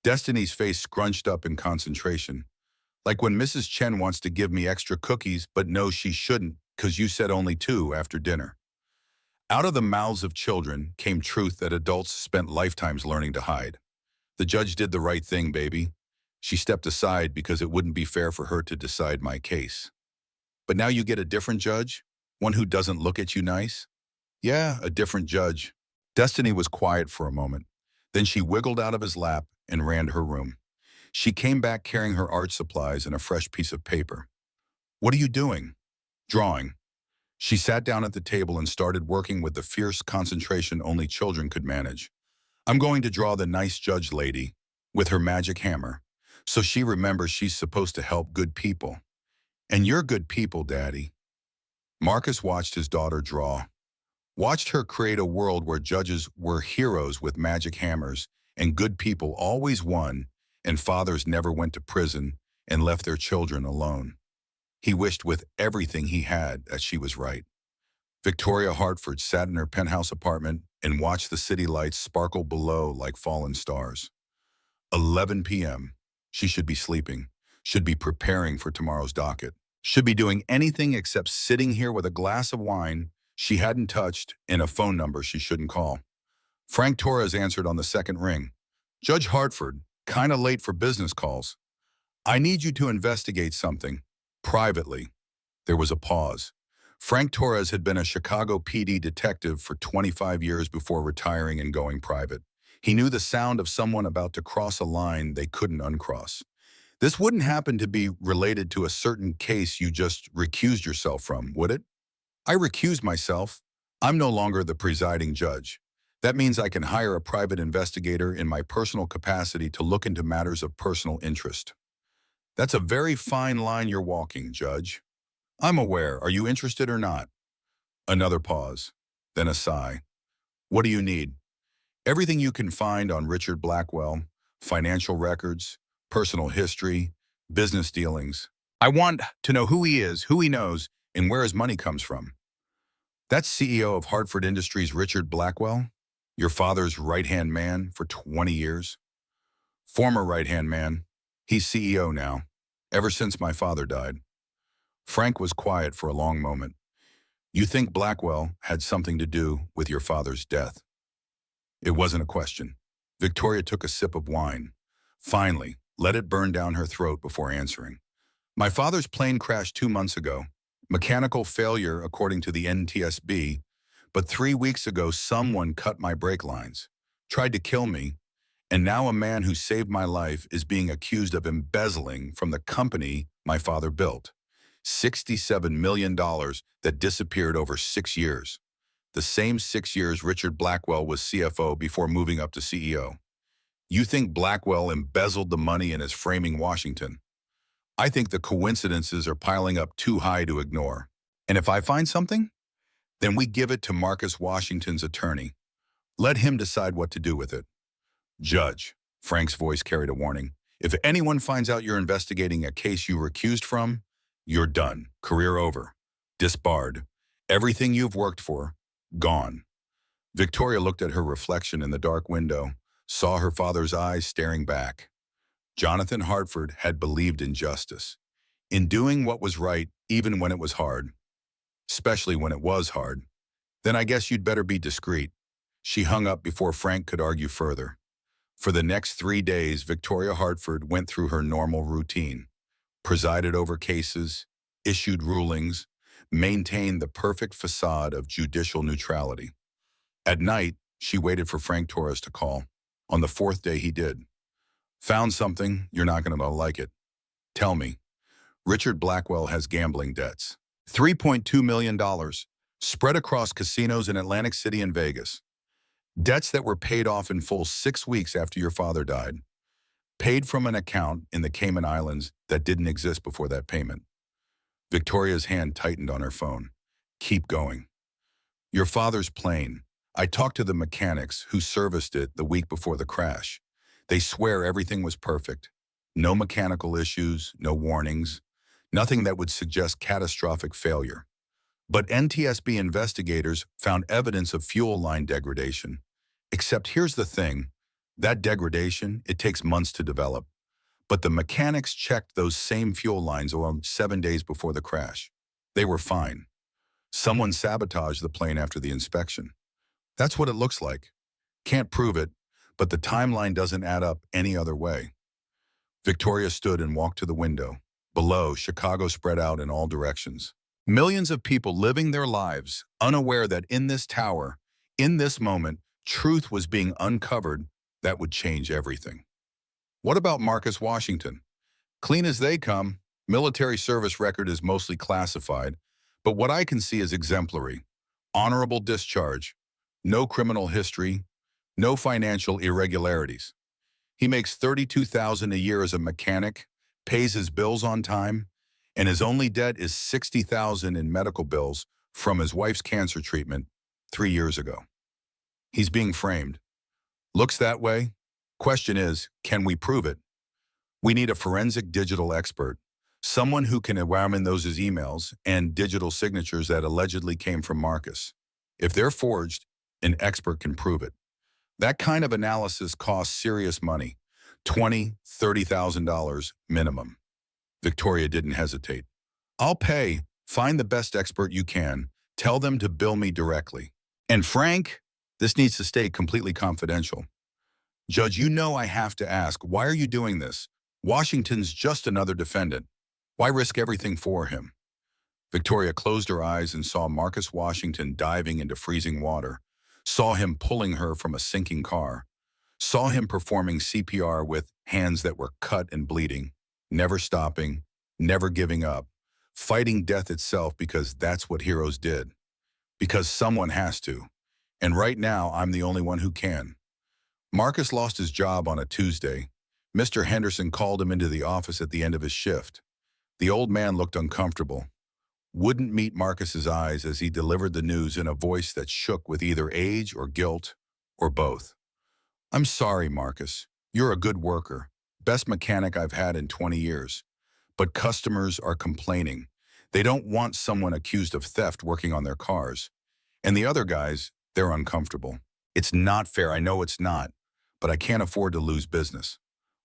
S1: Destiny's face scrunched up in concentration. Like when Mrs. Chen wants to give me extra cookies but knows she shouldn't because you said only 2 after dinner. Out of the mouths of children came truth that adults spent lifetimes learning to hide. The judge did the right thing, baby. She stepped aside because it wouldn't be fair for her to decide my case. But now you get a different judge? One who doesn't look at you nice? Yeah, a different judge. Destiny was quiet for a moment. Then she wiggled out of his lap and ran to her room. She came back carrying her art supplies and a fresh piece of paper. What are you doing? Drawing. She sat down at the table and started working with the fierce concentration only children could manage. I'm going to draw the nice judge lady with her magic hammer, so she remembers she's supposed to help good people. And you're good people, Daddy. Marcus watched his daughter draw, watched her create a world where judges were heroes with magic hammers and good people always won and fathers never went to prison and left their children alone. He wished with everything he had that she was right. Victoria Hartford sat in her penthouse apartment and watched the city lights sparkle below like fallen stars. 11 p.m. She should be sleeping, should be preparing for tomorrow's docket, should be doing anything except sitting here with a glass of wine she hadn't touched and a phone number she shouldn't call. Frank Torres answered on the second ring. Judge Hartford, kinda late for business calls. I need you to investigate something. Privately. There was a pause. Frank Torres had been a Chicago PD detective for 25 years before retiring and going private. He knew the sound of someone about to cross a line they couldn't uncross. This wouldn't happen to be related to a certain case you just recused yourself from, would it? I recused myself. I'm no longer the presiding judge. That means I can hire a private investigator in my personal capacity to look into matters of personal interest. That's a very fine line you're walking, Judge. I'm aware. Are you interested or not? Another pause, then a sigh. What do you need? Everything you can find on Richard Blackwell, financial records, personal history, business dealings. I want to know who he is, who he knows, and where his money comes from. That's CEO of Hartford Industries, Richard Blackwell, your father's right-hand man for 20 years. Former right-hand man. He's CEO now, ever since my father died. Frank was quiet for a long moment. You think Blackwell had something to do with your father's death? It wasn't a question. Victoria took a sip of wine. Finally, let it burn down her throat before answering. My father's plane crashed 2 months ago. Mechanical failure according to the NTSB, but 3 weeks ago someone cut my brake lines, tried to kill me, and now a man who saved my life is being accused of embezzling from the company my father built. $67 million that disappeared over 6 years. The same 6 years Richard Blackwell was CFO before moving up to CEO. You think Blackwell embezzled the money and is framing Washington? I think the coincidences are piling up too high to ignore. And if I find something, then we give it to Marcus Washington's attorney. Let him decide what to do with it. Judge, Frank's voice carried a warning. If anyone finds out you're investigating a case you were accused from, you're done. Career over. Disbarred. Everything you've worked for, gone. Victoria looked at her reflection in the dark window, saw her father's eyes staring back. Jonathan Hartford had believed in justice, in doing what was right even when it was hard, especially when it was hard. Then I guess you'd better be discreet. She hung up before Frank could argue further. For the next 3 days, Victoria Hartford went through her normal routine, presided over cases, issued rulings, maintained the perfect facade of judicial neutrality. At night, she waited for Frank Torres to call. On the 4th day, he did. Found something, you're not going to like it. Tell me. Richard Blackwell has gambling debts. $3.2 million, spread across casinos in Atlantic City and Vegas. Debts that were paid off in full 6 weeks after your father died. Paid from an account in the Cayman Islands that didn't exist before that payment. Victoria's hand tightened on her phone. Keep going. Your father's plane. I talked to the mechanics who serviced it the week before the crash. They swear everything was perfect. No mechanical issues, no warnings, nothing that would suggest catastrophic failure. But NTSB investigators found evidence of fuel line degradation. Except here's the thing, that degradation, it takes months to develop. But the mechanics checked those same fuel lines around 7 days before the crash. They were fine. Someone sabotaged the plane after the inspection. That's what it looks like. Can't prove it, but the timeline doesn't add up any other way. Victoria stood and walked to the window. Below, Chicago spread out in all directions. Millions of people living their lives, unaware that in this tower, in this moment, truth was being uncovered that would change everything. What about Marcus Washington? Clean as they come, military service record is mostly classified, but what I can see is exemplary. Honorable discharge, no criminal history, no financial irregularities. He makes $32,000 a year as a mechanic, pays his bills on time, and his only debt is $60,000 in medical bills from his wife's cancer treatment 3 years ago. He's being framed. Looks that way. Question is, can we prove it? We need a forensic digital expert, someone who can examine those emails and digital signatures that allegedly came from Marcus. If they're forged, an expert can prove it. That kind of analysis costs serious money, $20,000, $30,000 minimum. Victoria didn't hesitate. I'll pay. Find the best expert you can. Tell them to bill me directly. And Frank, this needs to stay completely confidential. Judge, you know I have to ask, why are you doing this? Washington's just another defendant. Why risk everything for him? Victoria closed her eyes and saw Marcus Washington diving into freezing water, saw him pulling her from a sinking car, saw him performing CPR with hands that were cut and bleeding, never stopping, never giving up, fighting death itself because that's what heroes did. Because someone has to. And right now, I'm the only one who can. Marcus lost his job on a Tuesday. Mr. Henderson called him into the office at the end of his shift. The old man looked uncomfortable. Wouldn't meet Marcus's eyes as he delivered the news in a voice that shook with either age or guilt, or both. I'm sorry, Marcus. You're a good worker. Best mechanic I've had in 20 years. But customers are complaining. They don't want someone accused of theft working on their cars. And the other guys, they're uncomfortable. It's not fair, I know it's not, but I can't afford to lose business.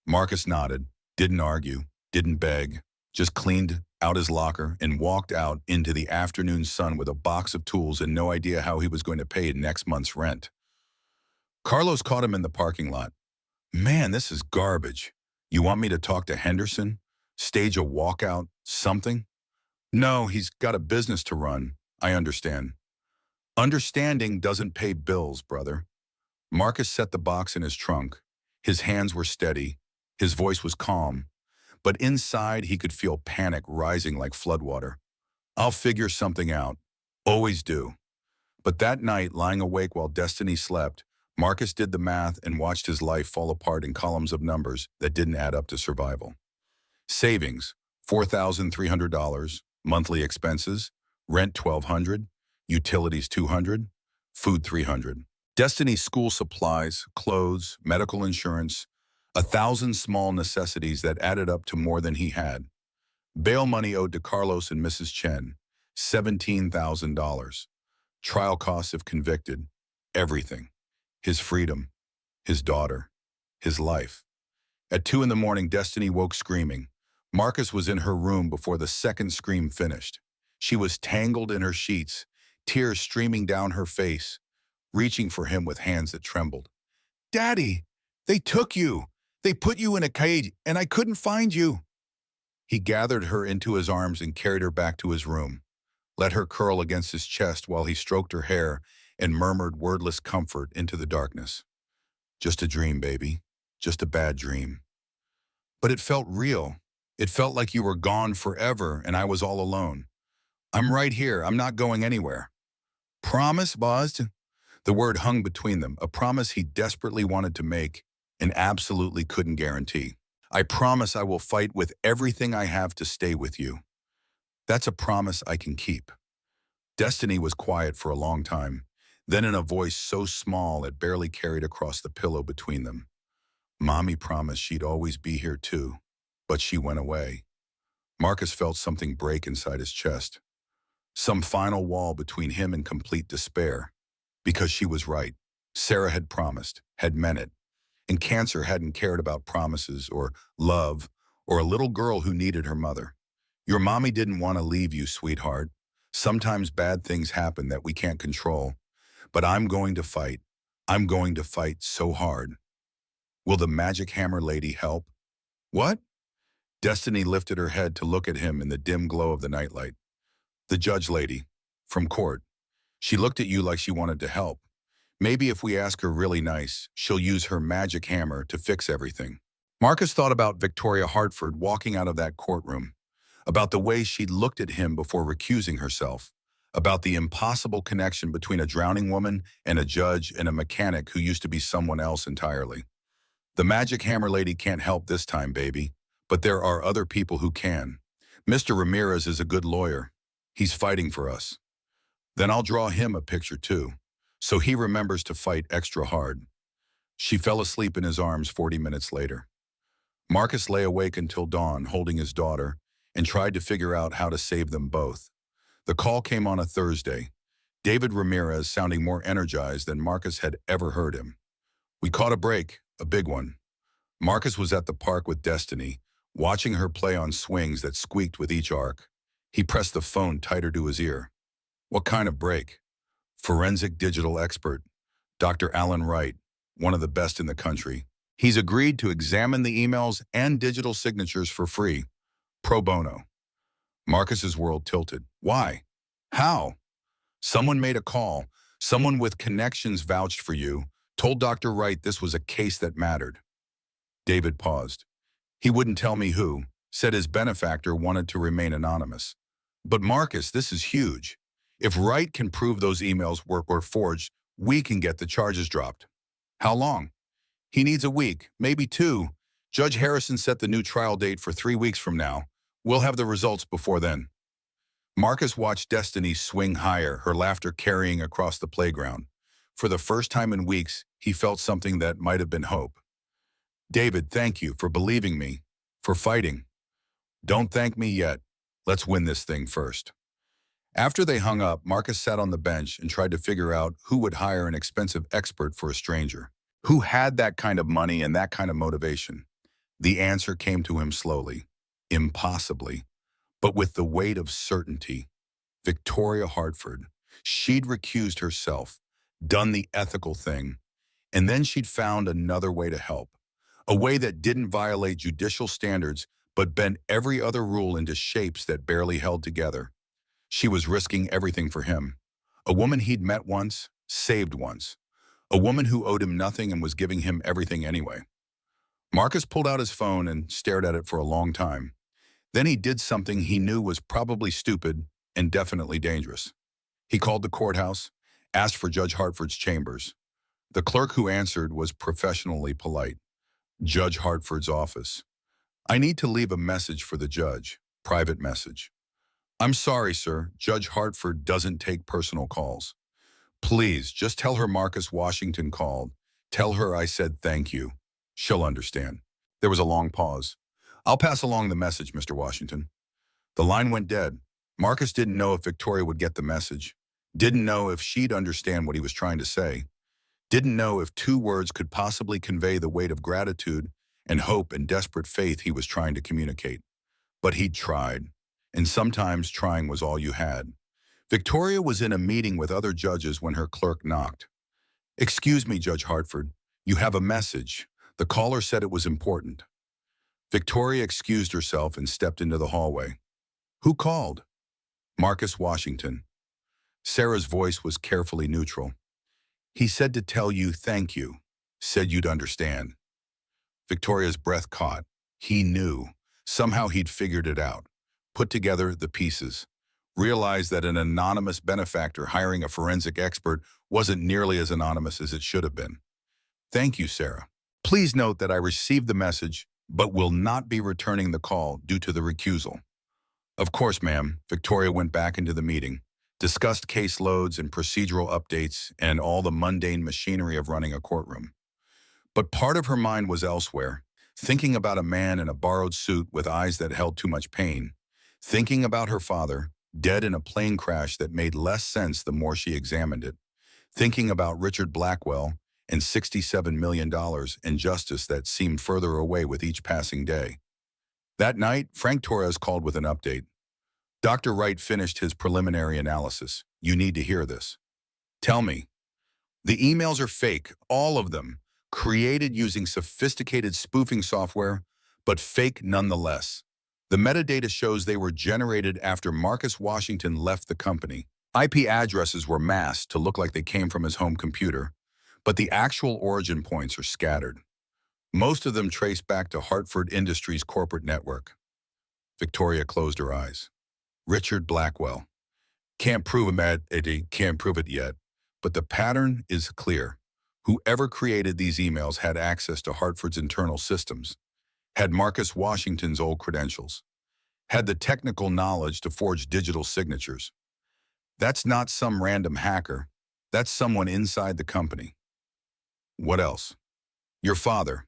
S1: Marcus nodded, didn't argue, didn't beg, just cleaned out his locker and walked out into the afternoon sun with a box of tools and no idea how he was going to pay next month's rent. Carlos caught him in the parking lot. Man, this is garbage. You want me to talk to Henderson? Stage a walkout? Something? No, he's got a business to run. I understand. Understanding doesn't pay bills, brother. Marcus set the box in his trunk. His hands were steady. His voice was calm. but inside he could feel panic rising like floodwater. I'll figure something out. Always do. But that night, lying awake while Destiny slept, Marcus did the math and watched his life fall apart in columns of numbers that didn't add up to survival. Savings, $4,300. Monthly expenses, rent $1,200, utilities $200, food $300. Destiny's school supplies, clothes, medical insurance, 1,000 small necessities that added up to more than he had. Bail money owed to Carlos and Mrs. Chen, $17,000. Trial costs if convicted, everything. His freedom, his daughter, his life. At 2 in the morning, Destiny woke screaming. Marcus was in her room before the second scream finished. She was tangled in her sheets, tears streaming down her face, reaching for him with hands that trembled. "Daddy, they took you. They put you in a cage, and I couldn't find you." He gathered her into his arms and carried her back to his room, let her curl against his chest while he stroked her hair and murmured wordless comfort into the darkness. "Just a dream, baby. Just a bad dream." But it felt real. It felt like you were gone forever and I was all alone. "I'm right here. I'm not going anywhere." "Promise, Boz?" The word hung between them, a promise he desperately wanted to make and absolutely couldn't guarantee. "I promise I will fight with everything I have to stay with you." "That's a promise I can keep." Destiny was quiet for a long time, then in a voice so small it barely carried across the pillow between them. "Mommy promised she'd always be here too, but she went away." Marcus felt something break inside his chest. Some final wall between him and complete despair. Because she was right. Sarah had promised, had meant it. And cancer hadn't cared about promises or love or a little girl who needed her mother. "Your mommy didn't want to leave you, sweetheart. Sometimes bad things happen that we can't control. But I'm going to fight. I'm going to fight so hard." "Will the magic hammer lady help?" "What?" Destiny lifted her head to look at him in the dim glow of the nightlight. "The judge lady. From court. She looked at you like she wanted to help. Maybe if we ask her really nice, she'll use her magic hammer to fix everything." Marcus thought about Victoria Hartford walking out of that courtroom, about the way she'd looked at him before recusing herself, about the impossible connection between a drowning woman and a judge and a mechanic who used to be someone else entirely. "The magic hammer lady can't help this time, baby, but there are other people who can. Mr. Ramirez is a good lawyer. He's fighting for us. Then I'll draw him a picture too, so he remembers to fight extra hard." She fell asleep in his arms 40 minutes later. Marcus lay awake until dawn, holding his daughter, and tried to figure out how to save them both. The call came on a Thursday. David Ramirez sounding more energized than Marcus had ever heard him. "We caught a break, a big one." Marcus was at the park with Destiny, watching her play on swings that squeaked with each arc. He pressed the phone tighter to his ear. "What kind of break?" "Forensic digital expert, Dr. Alan Wright, one of the best in the country. He's agreed to examine the emails and digital signatures for free, pro bono." Marcus's world tilted. "Why? How?" "Someone made a call. Someone with connections vouched for you, told Dr. Wright this was a case that mattered." David paused. "He wouldn't tell me who, said his benefactor wanted to remain anonymous." "But Marcus, this is huge. If Wright can prove those emails were forged, we can get the charges dropped." "How long?" "He needs a week, maybe 2. Judge Harrison set the new trial date for 3 weeks from now. We'll have the results before then." Marcus watched Destiny swing higher, her laughter carrying across the playground. For the first time in weeks, he felt something that might have been hope. "David, thank you for believing me, for fighting." "Don't thank me yet. Let's win this thing first." After they hung up, Marcus sat on the bench and tried to figure out who would hire an expensive expert for a stranger. Who had that kind of money and that kind of motivation? The answer came to him slowly. Impossibly. But with the weight of certainty. Victoria Hartford. She'd recused herself, done the ethical thing, and then she'd found another way to help. A way that didn't violate judicial standards, but bent every other rule into shapes that barely held together. She was risking everything for him. A woman he'd met once, saved once. A woman who owed him nothing and was giving him everything anyway. Marcus pulled out his phone and stared at it for a long time. Then he did something he knew was probably stupid and definitely dangerous. He called the courthouse, asked for Judge Hartford's chambers. The clerk who answered was professionally polite. Judge Hartford's office. I need to leave a message for the judge. Private message. I'm sorry, sir. Judge Hartford doesn't take personal calls. Please, just tell her Marcus Washington called. Tell her I said thank you. She'll understand. There was a long pause. I'll pass along the message, Mr. Washington. The line went dead. Marcus didn't know if Victoria would get the message. Didn't know if she'd understand what he was trying to say. Didn't know if two words could possibly convey the weight of gratitude and hope and desperate faith he was trying to communicate. But he'd tried. And sometimes trying was all you had. Victoria was in a meeting with other judges when her clerk knocked. Excuse me, Judge Hartford. You have a message. The caller said it was important. Victoria excused herself and stepped into the hallway. Who called? Marcus Washington. Sarah's voice was carefully neutral. He said to tell you thank you. Said you'd understand. Victoria's breath caught. He knew. Somehow he'd figured it out. Put together the pieces. Realized that an anonymous benefactor hiring a forensic expert wasn't nearly as anonymous as it should have been. Thank you, Sarah. Please note that I received the message, but will not be returning the call due to the recusal. Of course, ma'am. Victoria went back into the meeting, discussed caseloads and procedural updates and all the mundane machinery of running a courtroom. But part of her mind was elsewhere, thinking about a man in a borrowed suit with eyes that held too much pain, thinking about her father, dead in a plane crash that made less sense the more she examined it, thinking about Richard Blackwell and $67 million in justice that seemed further away with each passing day. That night, Frank Torres called with an update. Dr. Wright finished his preliminary analysis. You need to hear this. Tell me. The emails are fake, all of them, created using sophisticated spoofing software, but fake nonetheless. The metadata shows they were generated after Marcus Washington left the company. IP addresses were masked to look like they came from his home computer, but the actual origin points are scattered. Most of them trace back to Hartford Industries' corporate network. Victoria closed her eyes. Richard Blackwell. Can't prove it, can't prove it yet, but the pattern is clear. Whoever created these emails had access to Hartford's internal systems, had Marcus Washington's old credentials, had the technical knowledge to forge digital signatures. That's not some random hacker. That's someone inside the company. What else? Your father.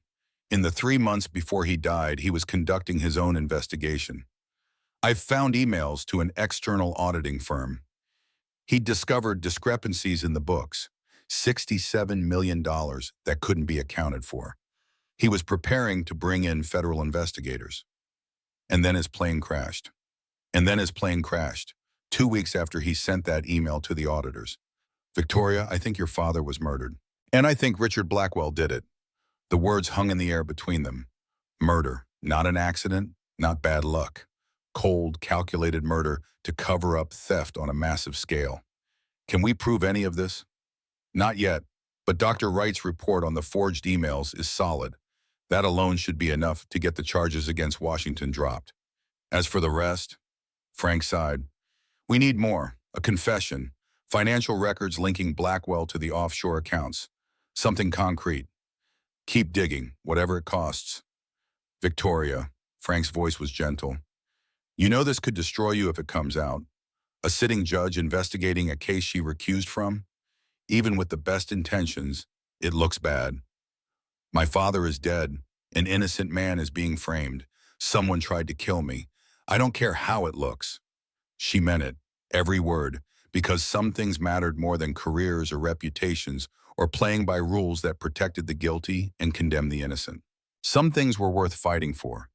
S1: In the 3 months before he died, he was conducting his own investigation. I've found emails to an external auditing firm. He discovered discrepancies in the books, $67 million that couldn't be accounted for. He was preparing to bring in federal investigators. And then his plane crashed. And then his plane crashed, 2 weeks after he sent that email to the auditors. Victoria, I think your father was murdered. And I think Richard Blackwell did it. The words hung in the air between them. Murder, not an accident, not bad luck. Cold, calculated murder to cover up theft on a massive scale. Can we prove any of this? Not yet, but Dr. Wright's report on the forged emails is solid. That alone should be enough to get the charges against Washington dropped. As for the rest, Frank sighed. We need more, a confession, financial records linking Blackwell to the offshore accounts, something concrete. Keep digging, whatever it costs. Victoria, Frank's voice was gentle. You know this could destroy you if it comes out. A sitting judge investigating a case she recused from? Even with the best intentions, it looks bad. My father is dead. An innocent man is being framed. Someone tried to kill me. I don't care how it looks. She meant it, every word, because some things mattered more than careers or reputations or playing by rules that protected the guilty and condemned the innocent. Some things were worth fighting for,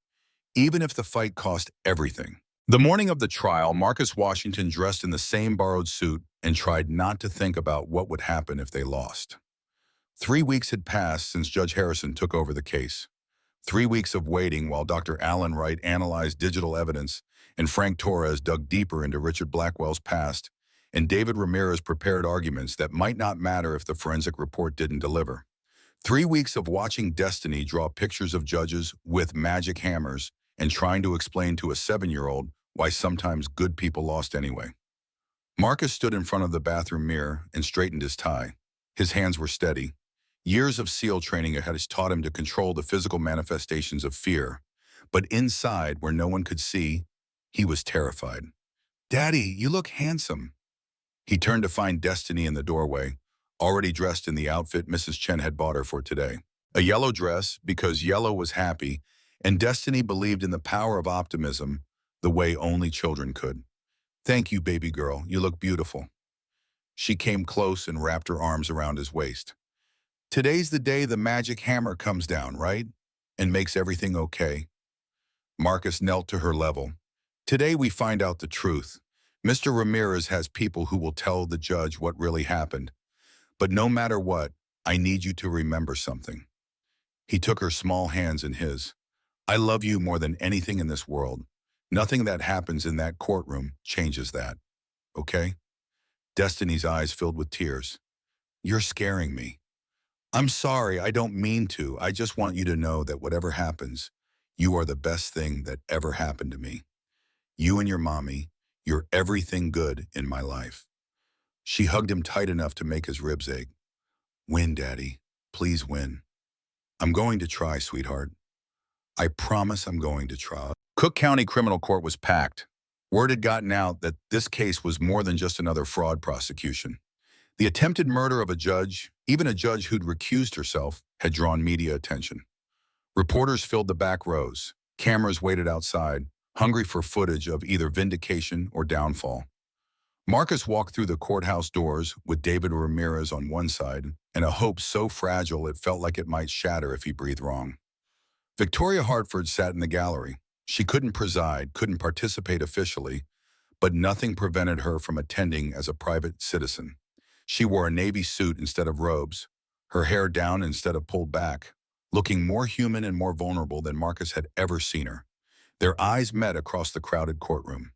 S1: even if the fight cost everything. The morning of the trial, Marcus Washington dressed in the same borrowed suit and tried not to think about what would happen if they lost. 3 weeks had passed since Judge Harrison took over the case. 3 weeks of waiting while Dr. Alan Wright analyzed digital evidence and Frank Torres dug deeper into Richard Blackwell's past, and David Ramirez prepared arguments that might not matter if the forensic report didn't deliver. 3 weeks of watching Destiny draw pictures of judges with magic hammers and trying to explain to a 7-year-old why sometimes good people lost anyway. Marcus stood in front of the bathroom mirror and straightened his tie. His hands were steady. Years of SEAL training had taught him to control the physical manifestations of fear. But inside, where no one could see, he was terrified. "Daddy, you look handsome." He turned to find Destiny in the doorway, already dressed in the outfit Mrs. Chen had bought her for today. A yellow dress, because yellow was happy, and Destiny believed in the power of optimism the way only children could. "Thank you, baby girl. You look beautiful." She came close and wrapped her arms around his waist. "Today's the day the magic hammer comes down, right? And makes everything okay." Marcus knelt to her level. "Today we find out the truth. Mr. Ramirez has people who will tell the judge what really happened. But no matter what, I need you to remember something." He took her small hands in his. "I love you more than anything in this world. Nothing that happens in that courtroom changes that. Okay?" Destiny's eyes filled with tears. "You're scaring me." "I'm sorry, I don't mean to. I just want you to know that whatever happens, you are the best thing that ever happened to me. You and your mommy, you're everything good in my life." She hugged him tight enough to make his ribs ache. "Win, Daddy. Please win." "I'm going to try, sweetheart. I promise I'm going to try." Cook County Criminal Court was packed. Word had gotten out that this case was more than just another fraud prosecution. The attempted murder of a judge, even a judge who'd recused herself, had drawn media attention. Reporters filled the back rows. Cameras waited outside, hungry for footage of either vindication or downfall. Marcus walked through the courthouse doors with David Ramirez on one side and a hope so fragile it felt like it might shatter if he breathed wrong. Victoria Hartford sat in the gallery. She couldn't preside, couldn't participate officially, but nothing prevented her from attending as a private citizen. She wore a navy suit instead of robes, her hair down instead of pulled back, looking more human and more vulnerable than Marcus had ever seen her. Their eyes met across the crowded courtroom.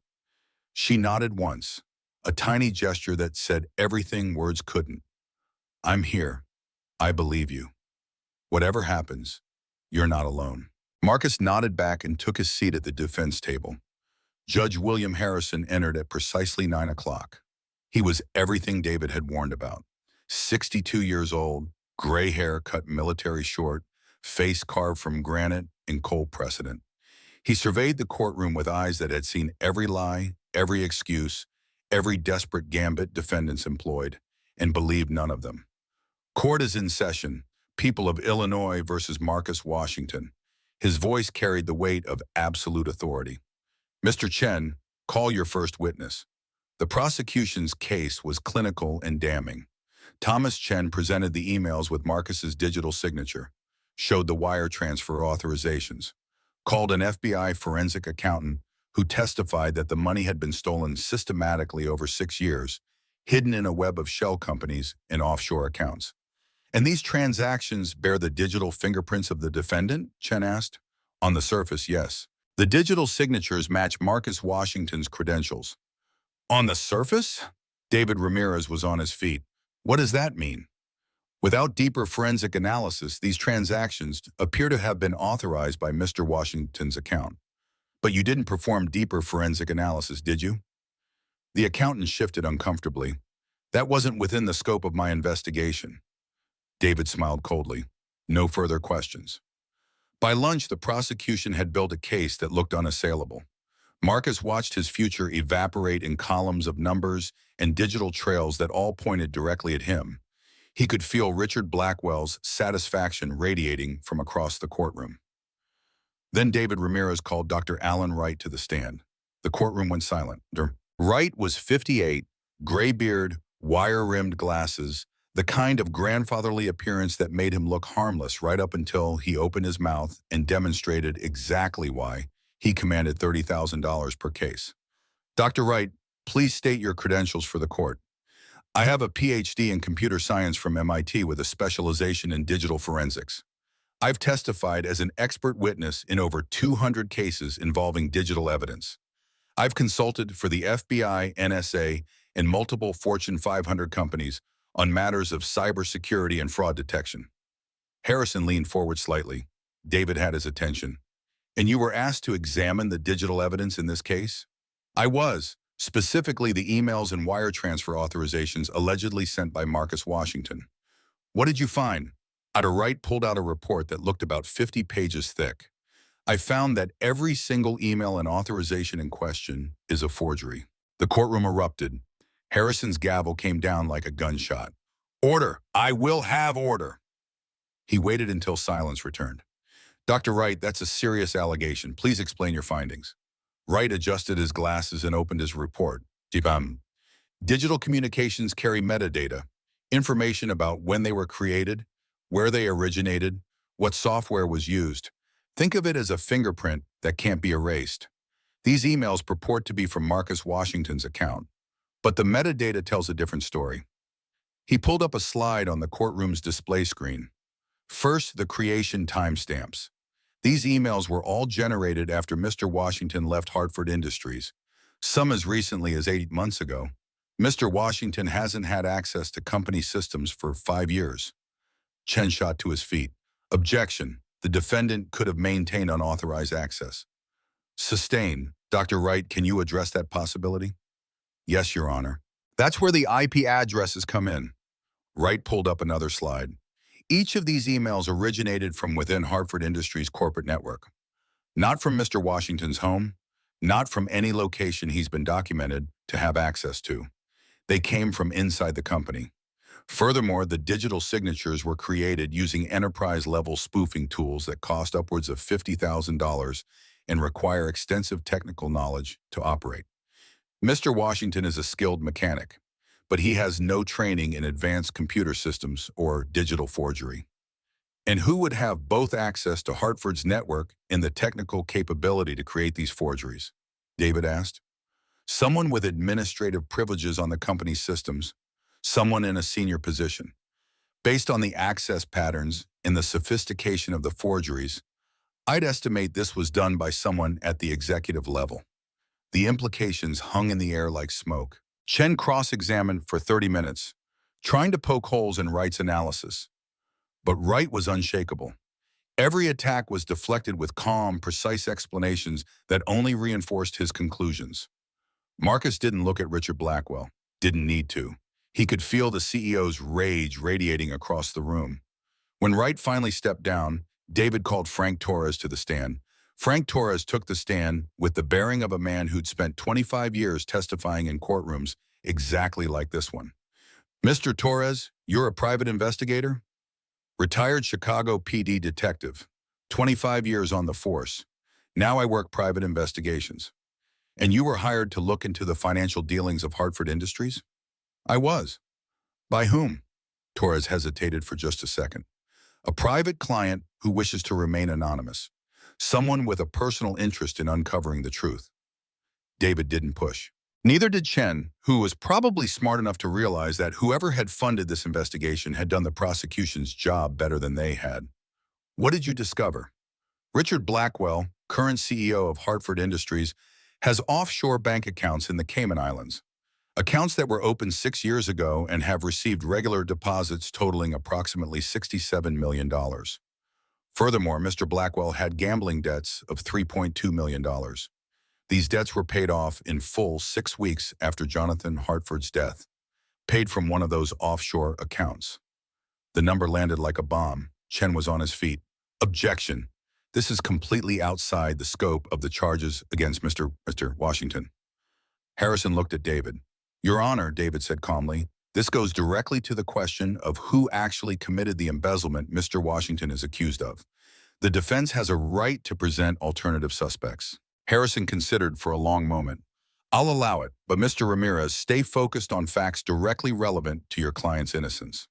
S1: She nodded once, a tiny gesture that said everything words couldn't. "I'm here. I believe you. Whatever happens, you're not alone." Marcus nodded back and took his seat at the defense table. Judge William Harrison entered at precisely 9 o'clock. He was everything David had warned about. 62 years old, gray hair cut military short, face carved from granite and cold precedent. He surveyed the courtroom with eyes that had seen every lie, every excuse, every desperate gambit defendants employed, and believed none of them. "Court is in session. People of Illinois versus Marcus Washington." His voice carried the weight of absolute authority. "Mr. Chen, call your first witness." The prosecution's case was clinical and damning. Thomas Chen presented the emails with Marcus's digital signature, showed the wire transfer authorizations, called an FBI forensic accountant who testified that the money had been stolen systematically over 6 years, hidden in a web of shell companies and offshore accounts. "And these transactions bear the digital fingerprints of the defendant?" Chen asked. "On the surface, yes. The digital signatures match Marcus Washington's credentials." "On the surface?" David Ramirez was on his feet. "What does that mean?" "Without deeper forensic analysis, these transactions appear to have been authorized by Mr. Washington's account. But you didn't perform deeper forensic analysis, did you?" The accountant shifted uncomfortably. "That wasn't within the scope of my investigation." David smiled coldly. No further questions. By lunch, the prosecution had built a case that looked unassailable. Marcus watched his future evaporate in columns of numbers and digital trails that all pointed directly at him. He could feel Richard Blackwell's satisfaction radiating from across the courtroom. Then David Ramirez called Dr. Alan Wright to the stand. The courtroom went silent. Wright was 58, gray beard, wire-rimmed glasses, the kind of grandfatherly appearance that made him look harmless right up until he opened his mouth and demonstrated exactly why he commanded $30,000 per case. "Dr. Wright, please state your credentials for the court." "I have a PhD in computer science from MIT with a specialization in digital forensics. I've testified as an expert witness in over 200 cases involving digital evidence. I've consulted for the FBI, NSA, and multiple Fortune 500 companies on matters of cybersecurity and fraud detection." Harrison leaned forward slightly. David had his attention. And you were asked to examine the digital evidence in this case? I was, specifically the emails and wire transfer authorizations allegedly sent by Marcus Washington. What did you find? Dr. Wright pulled out a report that looked about 50 pages thick. I found that every single email and authorization in question is a forgery. The courtroom erupted. Harrison's gavel came down like a gunshot. Order! I will have order! He waited until silence returned. Dr. Wright, that's a serious allegation. Please explain your findings. Wright adjusted his glasses and opened his report. Digital communications carry metadata, information about when they were created, where they originated, what software was used. Think of it as a fingerprint that can't be erased. These emails purport to be from Marcus Washington's account, but the metadata tells a different story. He pulled up a slide on the courtroom's display screen. First, the creation timestamps. These emails were all generated after Mr. Washington left Hartford Industries, some as recently as 8 months ago. Mr. Washington hasn't had access to company systems for 5 years. Chen shot to his feet. Objection. The defendant could have maintained unauthorized access. Sustain. Dr. Wright, can you address that possibility? Yes, Your Honor. That's where the IP addresses come in. Wright pulled up another slide. Each of these emails originated from within Hartford Industries' corporate network. Not from Mr. Washington's home, not from any location he's been documented to have access to. They came from inside the company. Furthermore, the digital signatures were created using enterprise-level spoofing tools that cost upwards of $50,000 and require extensive technical knowledge to operate. Mr. Washington is a skilled mechanic, but he has no training in advanced computer systems or digital forgery. And who would have both access to Hartford's network and the technical capability to create these forgeries? David asked. Someone with administrative privileges on the company's systems, someone in a senior position. Based on the access patterns and the sophistication of the forgeries, I'd estimate this was done by someone at the executive level. The implications hung in the air like smoke. Chen cross-examined for 30 minutes, trying to poke holes in Wright's analysis. But Wright was unshakable. Every attack was deflected with calm, precise explanations that only reinforced his conclusions. Marcus didn't look at Richard Blackwell. Didn't need to. He could feel the CEO's rage radiating across the room. When Wright finally stepped down, David called Frank Torres to the stand. Frank Torres took the stand with the bearing of a man who'd spent 25 years testifying in courtrooms exactly like this one. Mr. Torres, you're a private investigator? Retired Chicago PD detective. 25 years on the force. Now I work private investigations. And you were hired to look into the financial dealings of Hartford Industries? I was. By whom? Torres hesitated for just a second. A private client who wishes to remain anonymous. Someone with a personal interest in uncovering the truth. David didn't push. Neither did Chen, who was probably smart enough to realize that whoever had funded this investigation had done the prosecution's job better than they had. What did you discover? Richard Blackwell, current CEO of Hartford Industries, has offshore bank accounts in the Cayman Islands. Accounts that were opened 6 years ago and have received regular deposits totaling approximately $67 million. Furthermore, Mr. Blackwell had gambling debts of $3.2 million. These debts were paid off in full 6 weeks after Jonathan Hartford's death, paid from one of those offshore accounts. The number landed like a bomb. Chen was on his feet. Objection. This is completely outside the scope of the charges against Mr. Washington. Harrison looked at David. Your Honor, David said calmly, this goes directly to the question of who actually committed the embezzlement Mr. Washington is accused of. The defense has a right to present alternative suspects. Harrison considered for a long moment. I'll allow it, but Mr. Ramirez, stay focused on facts directly relevant to your client's innocence.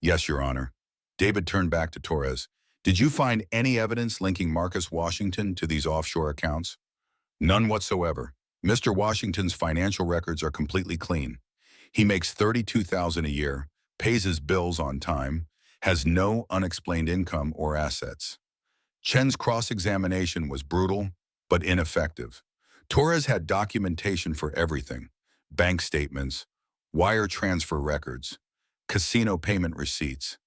S1: Yes, Your Honor. David turned back to Torres. Did you find any evidence linking Marcus Washington to these offshore accounts? None whatsoever. Mr. Washington's financial records are completely clean. He makes $32,000 a year, pays his bills on time, has no unexplained income or assets. Chen's cross-examination was brutal, but ineffective. Torres had documentation for everything: bank statements, wire transfer records, casino payment receipts.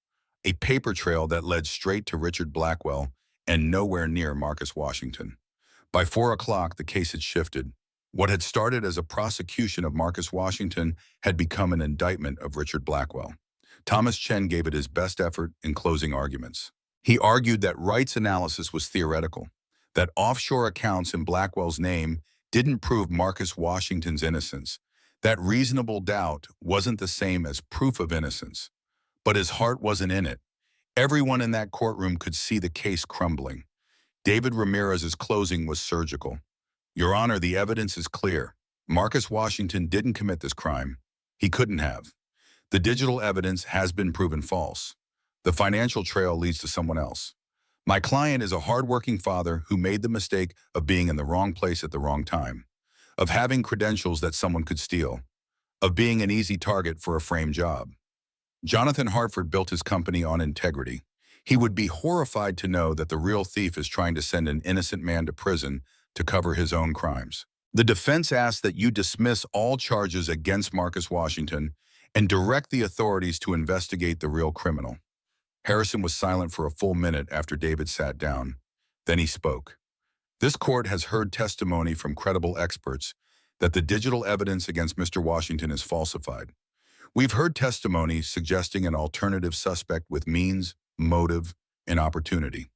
S1: a paper trail that led straight to Richard Blackwell and nowhere near Marcus Washington. By 4 o'clock, the case had shifted. What had started as a prosecution of Marcus Washington had become an indictment of Richard Blackwell. Thomas Chen gave it his best effort in closing arguments. He argued that rights analysis was theoretical, that offshore accounts in Blackwell's name didn't prove Marcus Washington's innocence, that reasonable doubt wasn't the same as proof of innocence. But his heart wasn't in it. Everyone in that courtroom could see the case crumbling. David Ramirez's closing was surgical. Your Honor, the evidence is clear. Marcus Washington didn't commit this crime. He couldn't have. The digital evidence has been proven false. The financial trail leads to someone else. My client is a hardworking father who made the mistake of being in the wrong place at the wrong time, of having credentials that someone could steal, of being an easy target for a frame job. Jonathan Hartford built his company on integrity. He would be horrified to know that the real thief is trying to send an innocent man to prison to cover his own crimes. The defense asks that you dismiss all charges against Marcus Washington and direct the authorities to investigate the real criminal. Harrison was silent for a full minute after David sat down. Then he spoke. This court has heard testimony from credible experts that the digital evidence against Mr. Washington is falsified. We've heard testimony suggesting an alternative suspect with means, motive, and opportunity.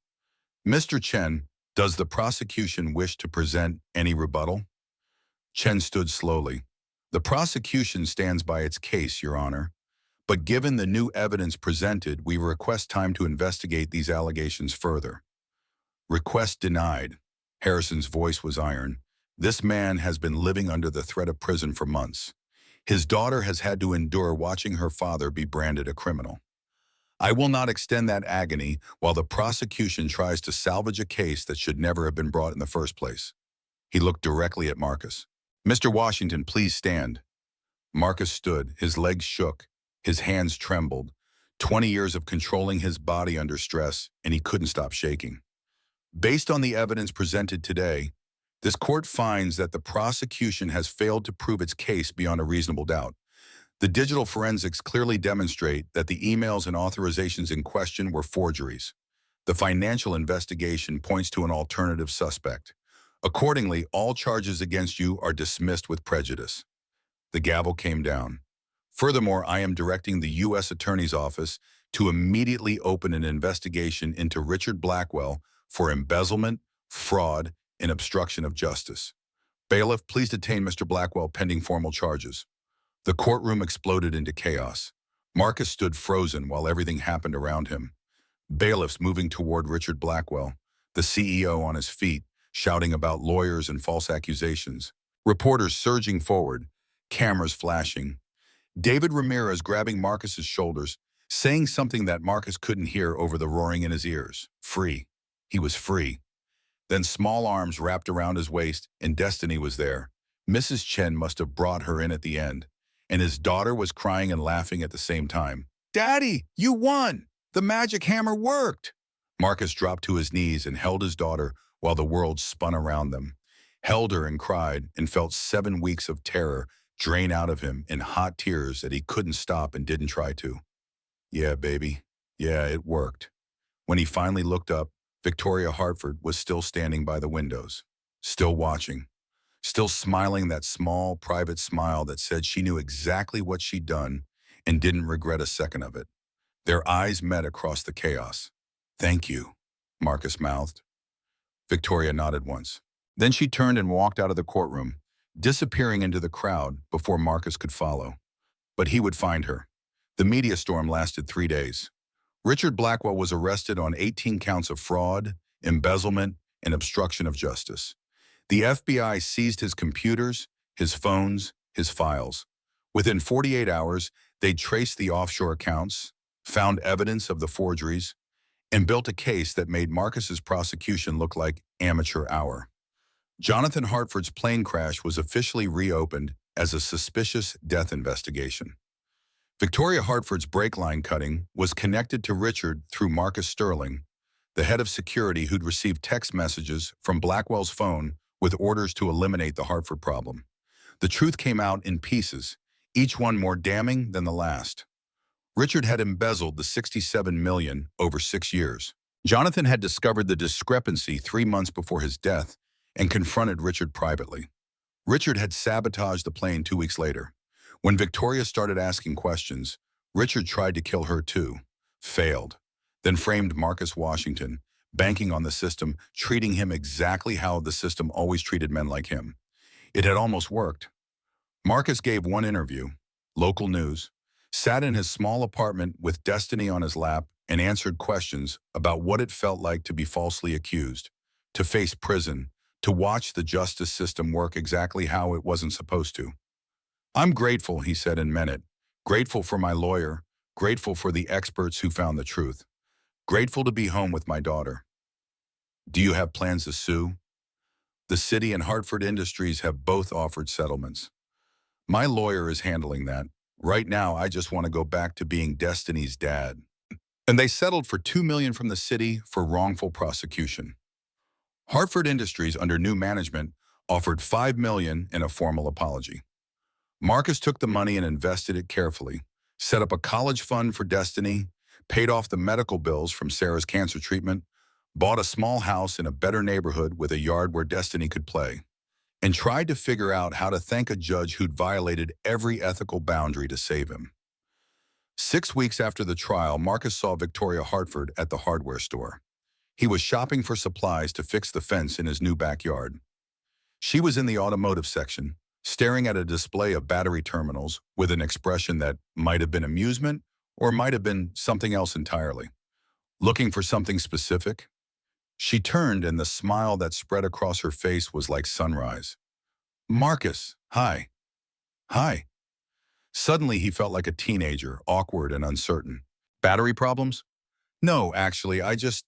S1: Mr. Chen, does the prosecution wish to present any rebuttal? Chen stood slowly. The prosecution stands by its case, Your Honor. But given the new evidence presented, we request time to investigate these allegations further. Request denied. Harrison's voice was iron. This man has been living under the threat of prison for months. His daughter has had to endure watching her father be branded a criminal. I will not extend that agony while the prosecution tries to salvage a case that should never have been brought in the first place. He looked directly at Marcus. Mr. Washington, please stand. Marcus stood, his legs shook, his hands trembled. 20 years of controlling his body under stress, and he couldn't stop shaking. Based on the evidence presented today, this court finds that the prosecution has failed to prove its case beyond a reasonable doubt. The digital forensics clearly demonstrate that the emails and authorizations in question were forgeries. The financial investigation points to an alternative suspect. Accordingly, all charges against you are dismissed with prejudice. The gavel came down. Furthermore, I am directing the U.S. Attorney's Office to immediately open an investigation into Richard Blackwell for embezzlement, fraud, and obstruction of justice. Bailiff, please detain Mr. Blackwell pending formal charges. The courtroom exploded into chaos. Marcus stood frozen while everything happened around him. Bailiffs moving toward Richard Blackwell, the CEO on his feet, shouting about lawyers and false accusations. Reporters surging forward, cameras flashing. David Ramirez grabbing Marcus's shoulders, saying something that Marcus couldn't hear over the roaring in his ears. Free. He was free. Then small arms wrapped around his waist, and Destiny was there. Mrs. Chen must have brought her in at the end, and his daughter was crying and laughing at the same time. Daddy, you won! The magic hammer worked! Marcus dropped to his knees and held his daughter while the world spun around them. Held her and cried and felt 7 weeks of terror drain out of him in hot tears that he couldn't stop and didn't try to. Yeah, baby. Yeah, it worked. When he finally looked up, Victoria Hartford was still standing by the windows, still watching, still smiling that small, private smile that said she knew exactly what she'd done and didn't regret a second of it. Their eyes met across the chaos. Thank you, Marcus mouthed. Victoria nodded once. Then she turned and walked out of the courtroom, disappearing into the crowd before Marcus could follow. But he would find her. The media storm lasted 3 days. Richard Blackwell was arrested on 18 counts of fraud, embezzlement, and obstruction of justice. The FBI seized his computers, his phones, his files. Within 48 hours, they traced the offshore accounts, found evidence of the forgeries, and built a case that made Marcus's prosecution look like amateur hour. Jonathan Hartford's plane crash was officially reopened as a suspicious death investigation. Victoria Hartford's brake line cutting was connected to Richard through Marcus Sterling, the head of security who'd received text messages from Blackwell's phone with orders to eliminate the Hartford problem. The truth came out in pieces, each one more damning than the last. Richard had embezzled the $67 million over 6 years. Jonathan had discovered the discrepancy 3 months before his death and confronted Richard privately. Richard had sabotaged the plane 2 weeks later. When Victoria started asking questions, Richard tried to kill her too, failed, then framed Marcus Washington, banking on the system, treating him exactly how the system always treated men like him. It had almost worked. Marcus gave one interview, local news, sat in his small apartment with destiny on his lap and answered questions about what it felt like to be falsely accused, to face prison, to watch the justice system work exactly how it wasn't supposed to. "I'm grateful," he said and meant it. "Grateful for my lawyer, grateful for the experts who found the truth, grateful to be home with my daughter." "Do you have plans to sue?" "The city and Hartford Industries have both offered settlements. My lawyer is handling that. Right now, I just want to go back to being Destiny's dad." And they settled for $2 million from the city for wrongful prosecution. Hartford Industries, under new management, offered $5 million in a formal apology. Marcus took the money and invested it carefully, set up a college fund for Destiny, paid off the medical bills from Sarah's cancer treatment, bought a small house in a better neighborhood with a yard where Destiny could play, and tried to figure out how to thank a judge who'd violated every ethical boundary to save him. 6 weeks after the trial, Marcus saw Victoria Hartford at the hardware store. He was shopping for supplies to fix the fence in his new backyard. She was in the automotive section, staring at a display of battery terminals with an expression that might have been amusement or might have been something else entirely. Looking for something specific? She turned and the smile that spread across her face was like sunrise. "Marcus, hi." "Hi." Suddenly he felt like a teenager, awkward and uncertain. "Battery problems?" "No, actually, I just—"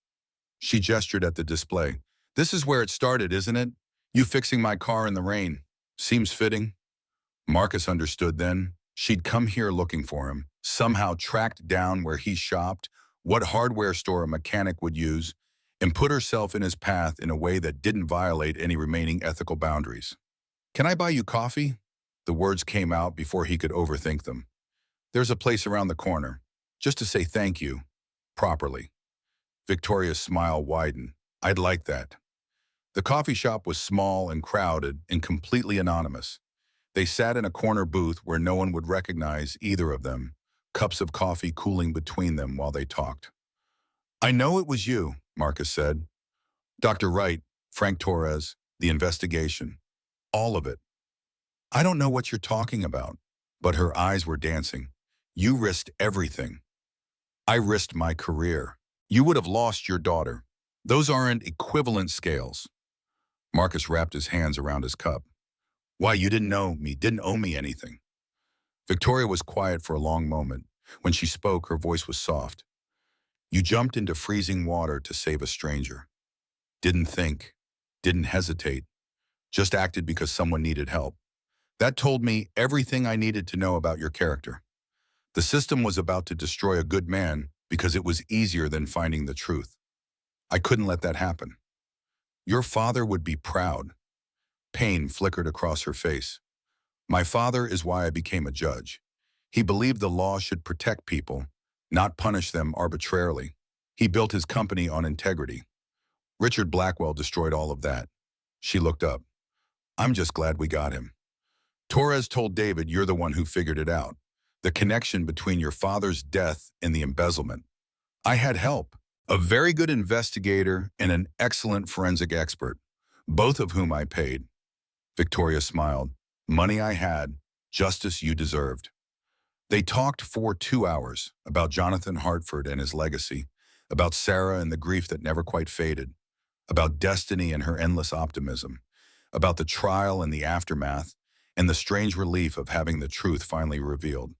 S1: She gestured at the display. "This is where it started, isn't it? You fixing my car in the rain. Seems fitting." Marcus understood then. She'd come here looking for him, somehow tracked down where he shopped, what hardware store a mechanic would use, and put herself in his path in a way that didn't violate any remaining ethical boundaries. "Can I buy you coffee?" The words came out before he could overthink them. "There's a place around the corner, just to say thank you, properly." Victoria's smile widened. "I'd like that." The coffee shop was small and crowded and completely anonymous. They sat in a corner booth where no one would recognize either of them, cups of coffee cooling between them while they talked. "I know it was you," Marcus said. "Dr. Wright, Frank Torres, the investigation, all of it." "I don't know what you're talking about." But her eyes were dancing. "You risked everything." "I risked my career. You would have lost your daughter. Those aren't equivalent scales." Marcus wrapped his hands around his cup. "Why, you didn't know me, didn't owe me anything." Victoria was quiet for a long moment. When she spoke, her voice was soft. "You jumped into freezing water to save a stranger. Didn't think, didn't hesitate, just acted because someone needed help. That told me everything I needed to know about your character. The system was about to destroy a good man because it was easier than finding the truth. I couldn't let that happen. Your father would be proud." Pain flickered across her face. "My father is why I became a judge. He believed the law should protect people, not punish them arbitrarily. He built his company on integrity. Richard Blackwell destroyed all of that." She looked up. "I'm just glad we got him. Torres told David you're the one who figured it out. The connection between your father's death and the embezzlement. I had help. A very good investigator and an excellent forensic expert, both of whom I paid." Victoria smiled. "Money I had, justice you deserved." They talked for 2 hours about Jonathan Hartford and his legacy, about Sarah and the grief that never quite faded, about Destiny and her endless optimism, about the trial and the aftermath, and the strange relief of having the truth finally revealed.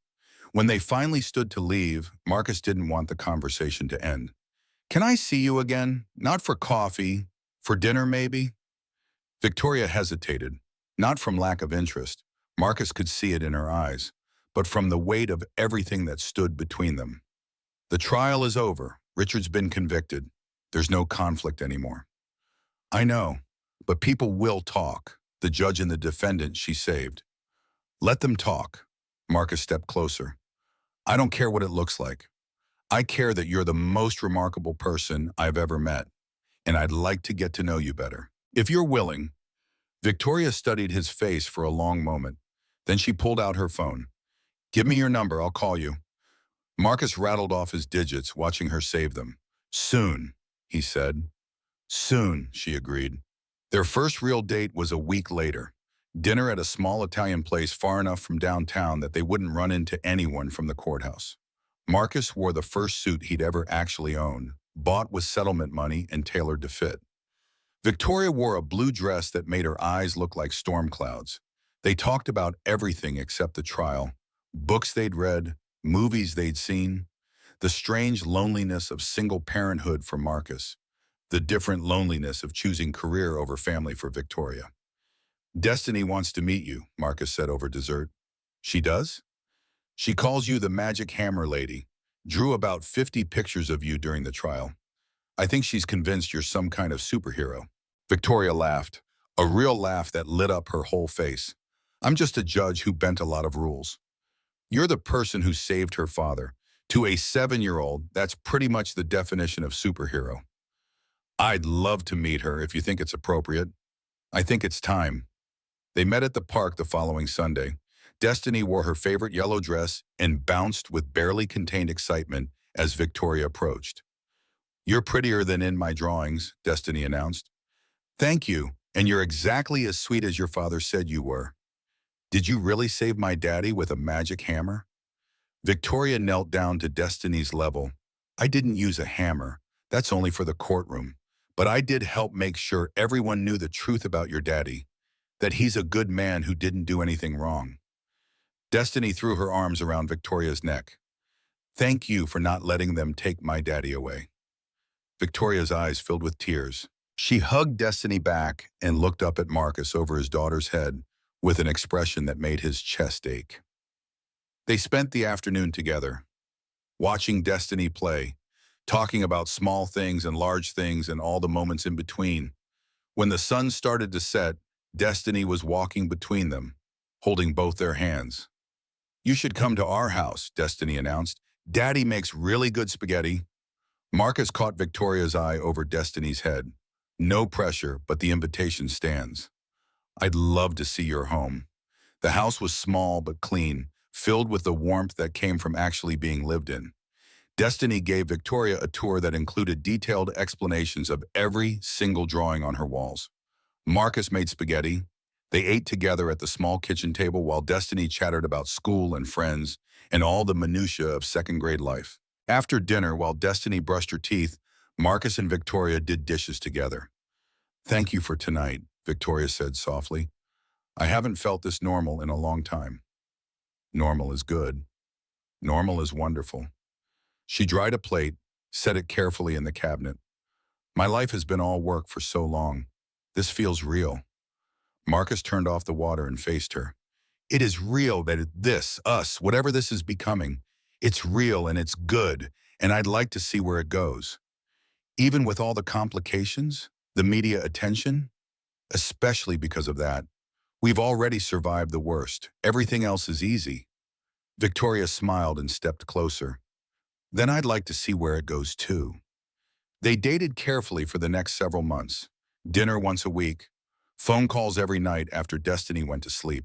S1: When they finally stood to leave, Marcus didn't want the conversation to end. "Can I see you again? Not for coffee, for dinner maybe?" Victoria hesitated, not from lack of interest. Marcus could see it in her eyes, but from the weight of everything that stood between them. "The trial is over. Richard's been convicted. There's no conflict anymore." "I know, but people will talk." The judge and the defendant she saved. "Let them talk." Marcus stepped closer. I don't care what it looks like. I care that you're the most remarkable person I've ever met, and I'd like to get to know you better. If you're willing. Victoria studied his face for a long moment. Then she pulled out her phone. Give me your number, I'll call you. Marcus rattled off his digits, watching her save them. Soon, he said. Soon, she agreed. Their first real date was a week later. Dinner at a small Italian place far enough from downtown that they wouldn't run into anyone from the courthouse. Marcus wore the first suit he'd ever actually owned, bought with settlement money and tailored to fit. Victoria wore a blue dress that made her eyes look like storm clouds. They talked about everything except the trial, books they'd read, movies they'd seen, the strange loneliness of single parenthood for Marcus, the different loneliness of choosing career over family for Victoria. Destiny wants to meet you, Marcus said over dessert. She does? She calls you the magic hammer lady, drew about 50 pictures of you during the trial. I think she's convinced you're some kind of superhero. Victoria laughed, a real laugh that lit up her whole face. I'm just a judge who bent a lot of rules. You're the person who saved her father. To a 7-year-old, that's pretty much the definition of superhero. I'd love to meet her if you think it's appropriate. I think it's time. They met at the park the following Sunday. Destiny wore her favorite yellow dress and bounced with barely contained excitement as Victoria approached. You're prettier than in my drawings, Destiny announced. Thank you, and you're exactly as sweet as your father said you were. Did you really save my daddy with a magic hammer? Victoria knelt down to Destiny's level. I didn't use a hammer. That's only for the courtroom. But I did help make sure everyone knew the truth about your daddy, that he's a good man who didn't do anything wrong. Destiny threw her arms around Victoria's neck. Thank you for not letting them take my daddy away. Victoria's eyes filled with tears. She hugged Destiny back and looked up at Marcus over his daughter's head with an expression that made his chest ache. They spent the afternoon together, watching Destiny play, talking about small things and large things and all the moments in between. When the sun started to set, Destiny was walking between them, holding both their hands. You should come to our house, Destiny announced. Daddy makes really good spaghetti. Marcus caught Victoria's eye over Destiny's head. No pressure, but the invitation stands. I'd love to see your home. The house was small but clean, filled with the warmth that came from actually being lived in. Destiny gave Victoria a tour that included detailed explanations of every single drawing on her walls. Marcus made spaghetti. They ate together at the small kitchen table while Destiny chattered about school and friends and all the minutiae of second-grade life. After dinner, while Destiny brushed her teeth, Marcus and Victoria did dishes together. Thank you for tonight, Victoria said softly. I haven't felt this normal in a long time. Normal is good. Normal is wonderful. She dried a plate, set it carefully in the cabinet. My life has been all work for so long. This feels real. Marcus turned off the water and faced her. It is real that us, whatever this is becoming, it's real and it's good, and I'd like to see where it goes. Even with all the complications, the media attention, especially because of that, we've already survived the worst. Everything else is easy. Victoria smiled and stepped closer. Then I'd like to see where it goes too. They dated carefully for the next several months. Dinner once a week, phone calls every night after Destiny went to sleep.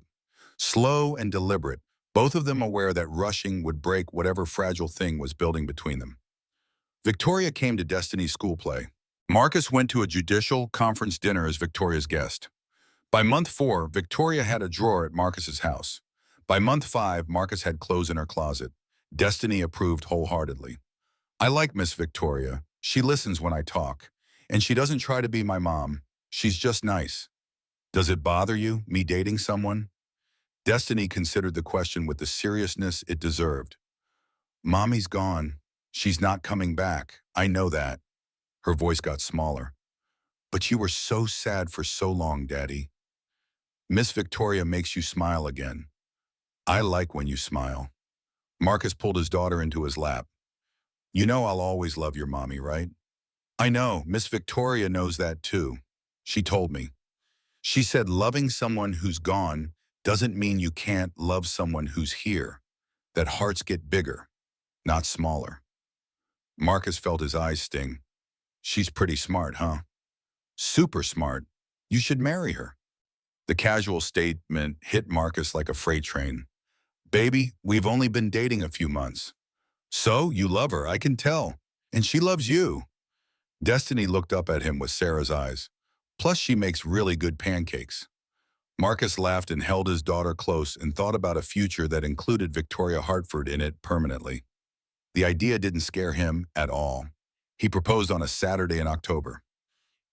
S1: Slow and deliberate, both of them aware that rushing would break whatever fragile thing was building between them. Victoria came to Destiny's school play. Marcus went to a judicial conference dinner as Victoria's guest. By month 4, Victoria had a drawer at Marcus's house. By month 5, Marcus had clothes in her closet. Destiny approved wholeheartedly. I like Miss Victoria. She listens when I talk. And she doesn't try to be my mom. She's just nice. Does it bother you, me dating someone? Destiny considered the question with the seriousness it deserved. Mommy's gone. She's not coming back. I know that. Her voice got smaller. But you were so sad for so long, Daddy. Miss Victoria makes you smile again. I like when you smile. Marcus pulled his daughter into his lap. You know I'll always love your mommy, right? I know. Miss Victoria knows that too. She told me. She said loving someone who's gone doesn't mean you can't love someone who's here. that hearts get bigger, not smaller. Marcus felt his eyes sting. She's pretty smart, huh? Super smart. You should marry her. The casual statement hit Marcus like a freight train. Baby, we've only been dating a few months. So, you love her, I can tell. And she loves you. Destiny looked up at him with Sarah's eyes. Plus, she makes really good pancakes. Marcus laughed and held his daughter close and thought about a future that included Victoria Hartford in it permanently. The idea didn't scare him at all. He proposed on a Saturday in October.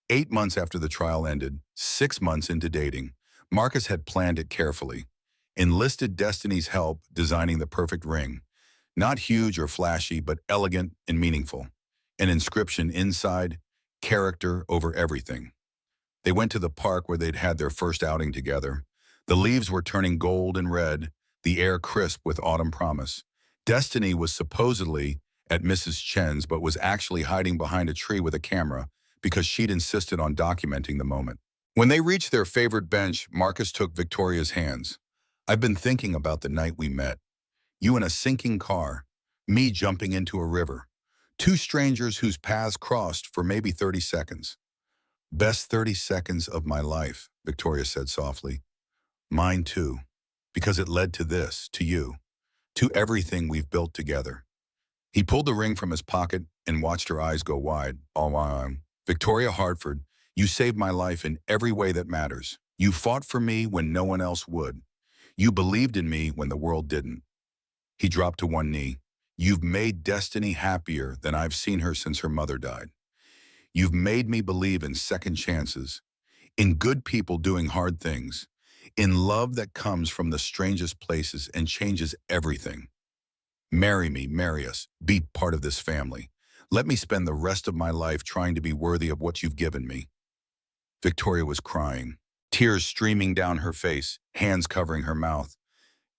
S1: 8 months after the trial ended, 6 months into dating, Marcus had planned it carefully. Enlisted Destiny's help designing the perfect ring. Not huge or flashy, but elegant and meaningful. An inscription inside, character over everything. They went to the park where they'd had their first outing together. The leaves were turning gold and red, the air crisp with autumn promise. Destiny was supposedly at Mrs. Chen's, but was actually hiding behind a tree with a camera because she'd insisted on documenting the moment. When they reached their favorite bench, Marcus took Victoria's hands. I've been thinking about the night we met. You in a sinking car, me jumping into a river. Two strangers whose paths crossed for maybe 30 seconds. Best 30 seconds of my life, Victoria said softly. Mine too, because it led to this, to you, to everything we've built together. He pulled the ring from his pocket and watched her eyes go wide. Victoria Hartford, you saved my life in every way that matters. You fought for me when no one else would. You believed in me when the world didn't. He dropped to one knee. You've made Destiny happier than I've seen her since her mother died. You've made me believe in second chances, in good people doing hard things, in love that comes from the strangest places and changes everything. Marry me, marry us, be part of this family. Let me spend the rest of my life trying to be worthy of what you've given me. Victoria was crying, tears streaming down her face, hands covering her mouth.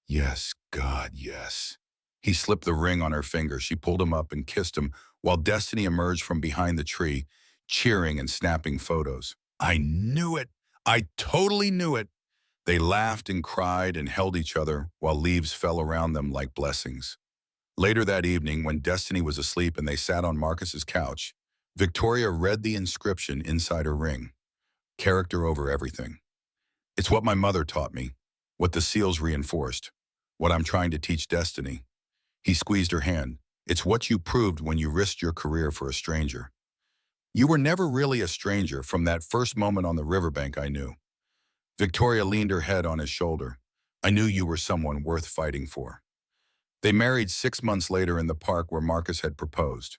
S1: Yes, God, yes. He slipped the ring on her finger. She pulled him up and kissed him while Destiny emerged from behind the tree, cheering and snapping photos. I knew it. I totally knew it. They laughed and cried and held each other while leaves fell around them like blessings. Later that evening, when Destiny was asleep and they sat on Marcus's couch, Victoria read the inscription inside her ring. Character over everything. It's what my mother taught me, what the seals reinforced, what I'm trying to teach Destiny. He squeezed her hand. It's what you proved when you risked your career for a stranger. You were never really a stranger from that first moment on the riverbank, I knew. Victoria leaned her head on his shoulder. I knew you were someone worth fighting for. They married 6 months later in the park where Marcus had proposed.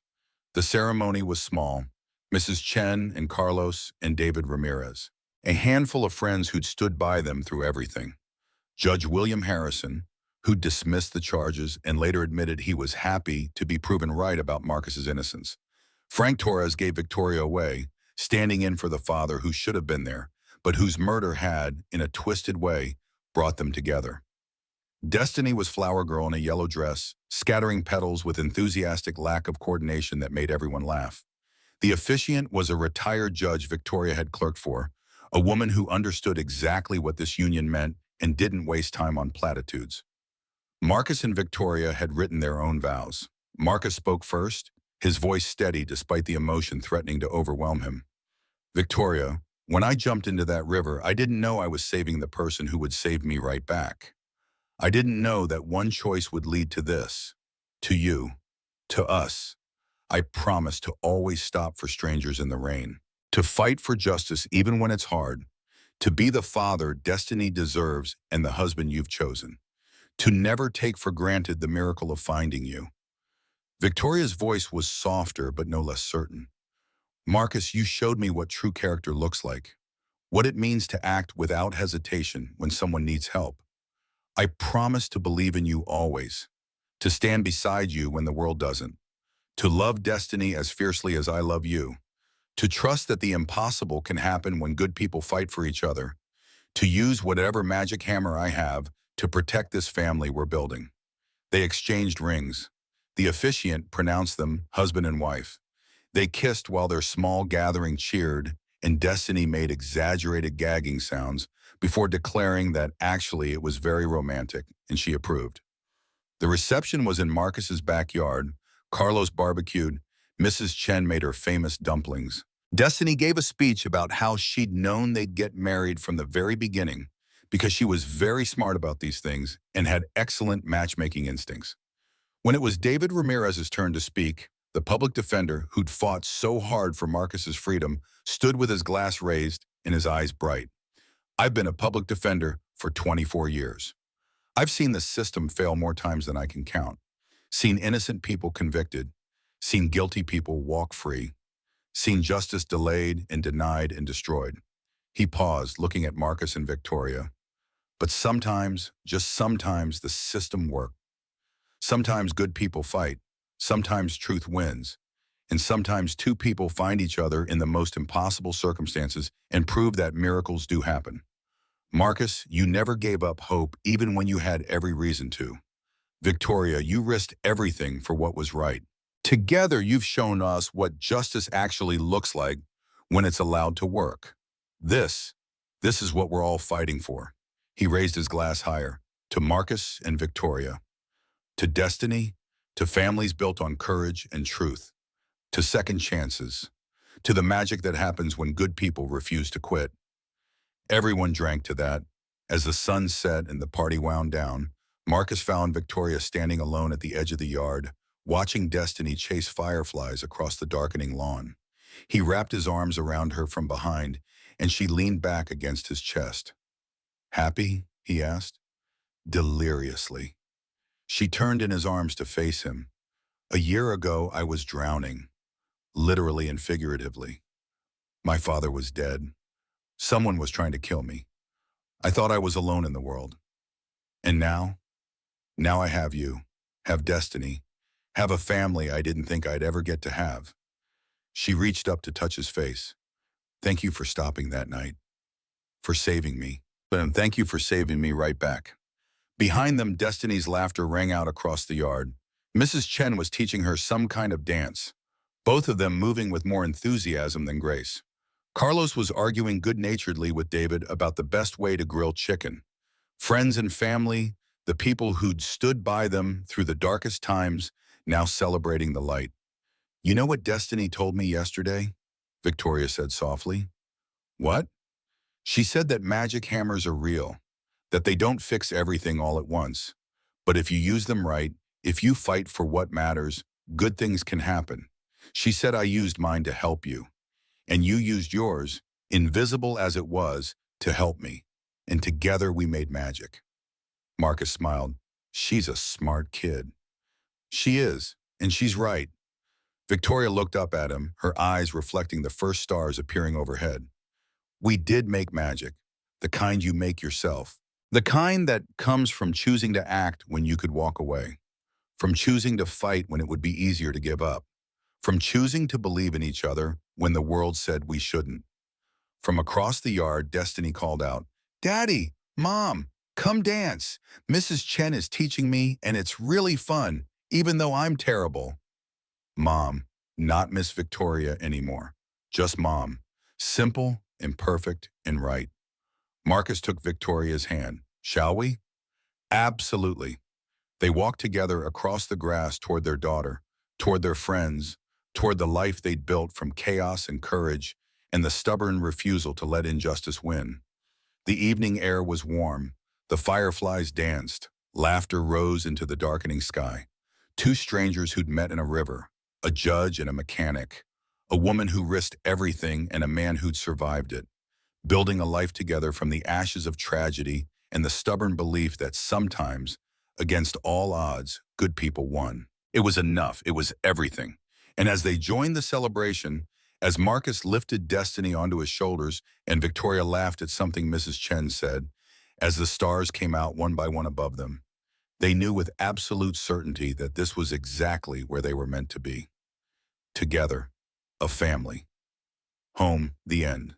S1: The ceremony was small. Mrs. Chen and Carlos and David Ramirez. A handful of friends who'd stood by them through everything. Judge William Harrison, who dismissed the charges and later admitted he was happy to be proven right about Marcus's innocence. Frank Torres gave Victoria away, standing in for the father who should have been there, but whose murder had, in a twisted way, brought them together. Destiny was flower girl in a yellow dress, scattering petals with enthusiastic lack of coordination that made everyone laugh. The officiant was a retired judge Victoria had clerked for, a woman who understood exactly what this union meant and didn't waste time on platitudes. Marcus and Victoria had written their own vows. Marcus spoke first, his voice steady despite the emotion threatening to overwhelm him. Victoria, when I jumped into that river, I didn't know I was saving the person who would save me right back. I didn't know that one choice would lead to this, to you, to us. I promise to always stop for strangers in the rain, to fight for justice even when it's hard, to be the father Destiny deserves and the husband you've chosen, to never take for granted the miracle of finding you. Victoria's voice was softer but no less certain. Marcus, you showed me what true character looks like, what it means to act without hesitation when someone needs help. I promise to believe in you always, to stand beside you when the world doesn't, to love Destiny as fiercely as I love you, to trust that the impossible can happen when good people fight for each other, to use whatever magic hammer I have to protect this family we're building. They exchanged rings. The officiant pronounced them husband and wife. They kissed while their small gathering cheered, and Destiny made exaggerated gagging sounds before declaring that actually it was very romantic, and she approved. The reception was in Marcus's backyard. Carlos barbecued. Mrs. Chen made her famous dumplings. Destiny gave a speech about how she'd known they'd get married from the very beginning because she was very smart about these things and had excellent matchmaking instincts. When it was David Ramirez's turn to speak, the public defender, who'd fought so hard for Marcus's freedom, stood with his glass raised and his eyes bright. I've been a public defender for 24 years. I've seen the system fail more times than I can count. Seen innocent people convicted. Seen guilty people walk free. Seen justice delayed and denied and destroyed. He paused, looking at Marcus and Victoria. But sometimes, just sometimes, the system works. Sometimes good people fight. Sometimes truth wins. And sometimes two people find each other in the most impossible circumstances and prove that miracles do happen. Marcus, you never gave up hope even when you had every reason to. Victoria, you risked everything for what was right. Together, you've shown us what justice actually looks like when it's allowed to work. This is what we're all fighting for. He raised his glass higher. To Marcus and Victoria. To destiny. To families built on courage and truth. To second chances. To the magic that happens when good people refuse to quit. Everyone drank to that. As the sun set and the party wound down, Marcus found Victoria standing alone at the edge of the yard, watching Destiny chase fireflies across the darkening lawn. He wrapped his arms around her from behind, and she leaned back against his chest. "Happy?" he asked. Deliriously. She turned in his arms to face him. "A year ago, I was drowning, literally and figuratively. My father was dead. Someone was trying to kill me. I thought I was alone in the world. And now I have you, have destiny, have a family I didn't think I'd ever get to have." She reached up to touch his face. "Thank you for stopping that night, for saving me, and thank you for saving me right back." Behind them, Destiny's laughter rang out across the yard. Mrs. Chen was teaching her some kind of dance, both of them moving with more enthusiasm than grace. Carlos was arguing good-naturedly with David about the best way to grill chicken. Friends and family, the people who'd stood by them through the darkest times, now celebrating the light. "You know what Destiny told me yesterday?" Victoria said softly. "What?" "She said that magic hammers are real, that they don't fix everything all at once. But if you use them right, if you fight for what matters, good things can happen. She said I used mine to help you. And you used yours, invisible as it was, to help me. And together we made magic." Marcus smiled. "She's a smart kid." "She is, and she's right." Victoria looked up at him, her eyes reflecting the first stars appearing overhead. "We did make magic, the kind you make yourself. The kind that comes from choosing to act when you could walk away. From choosing to fight when it would be easier to give up. From choosing to believe in each other when the world said we shouldn't." From across the yard, Destiny called out, "Daddy, Mom, come dance. Mrs. Chen is teaching me, and it's really fun, even though I'm terrible." Mom, not Miss Victoria anymore. Just Mom. Simple and perfect and right. Marcus took Victoria's hand. "Shall we?" "Absolutely." They walked together across the grass toward their daughter, toward their friends, toward the life they'd built from chaos and courage and the stubborn refusal to let injustice win. The evening air was warm. The fireflies danced. Laughter rose into the darkening sky. Two strangers who'd met in a river, a judge and a mechanic, a woman who risked everything and a man who'd survived it, building a life together from the ashes of tragedy and the stubborn belief that sometimes, against all odds, good people won. It was enough. It was everything. And as they joined the celebration, as Marcus lifted Destiny onto his shoulders and Victoria laughed at something Mrs. Chen said, as the stars came out one by one above them, they knew with absolute certainty that this was exactly where they were meant to be. Together, a family. Home, the end.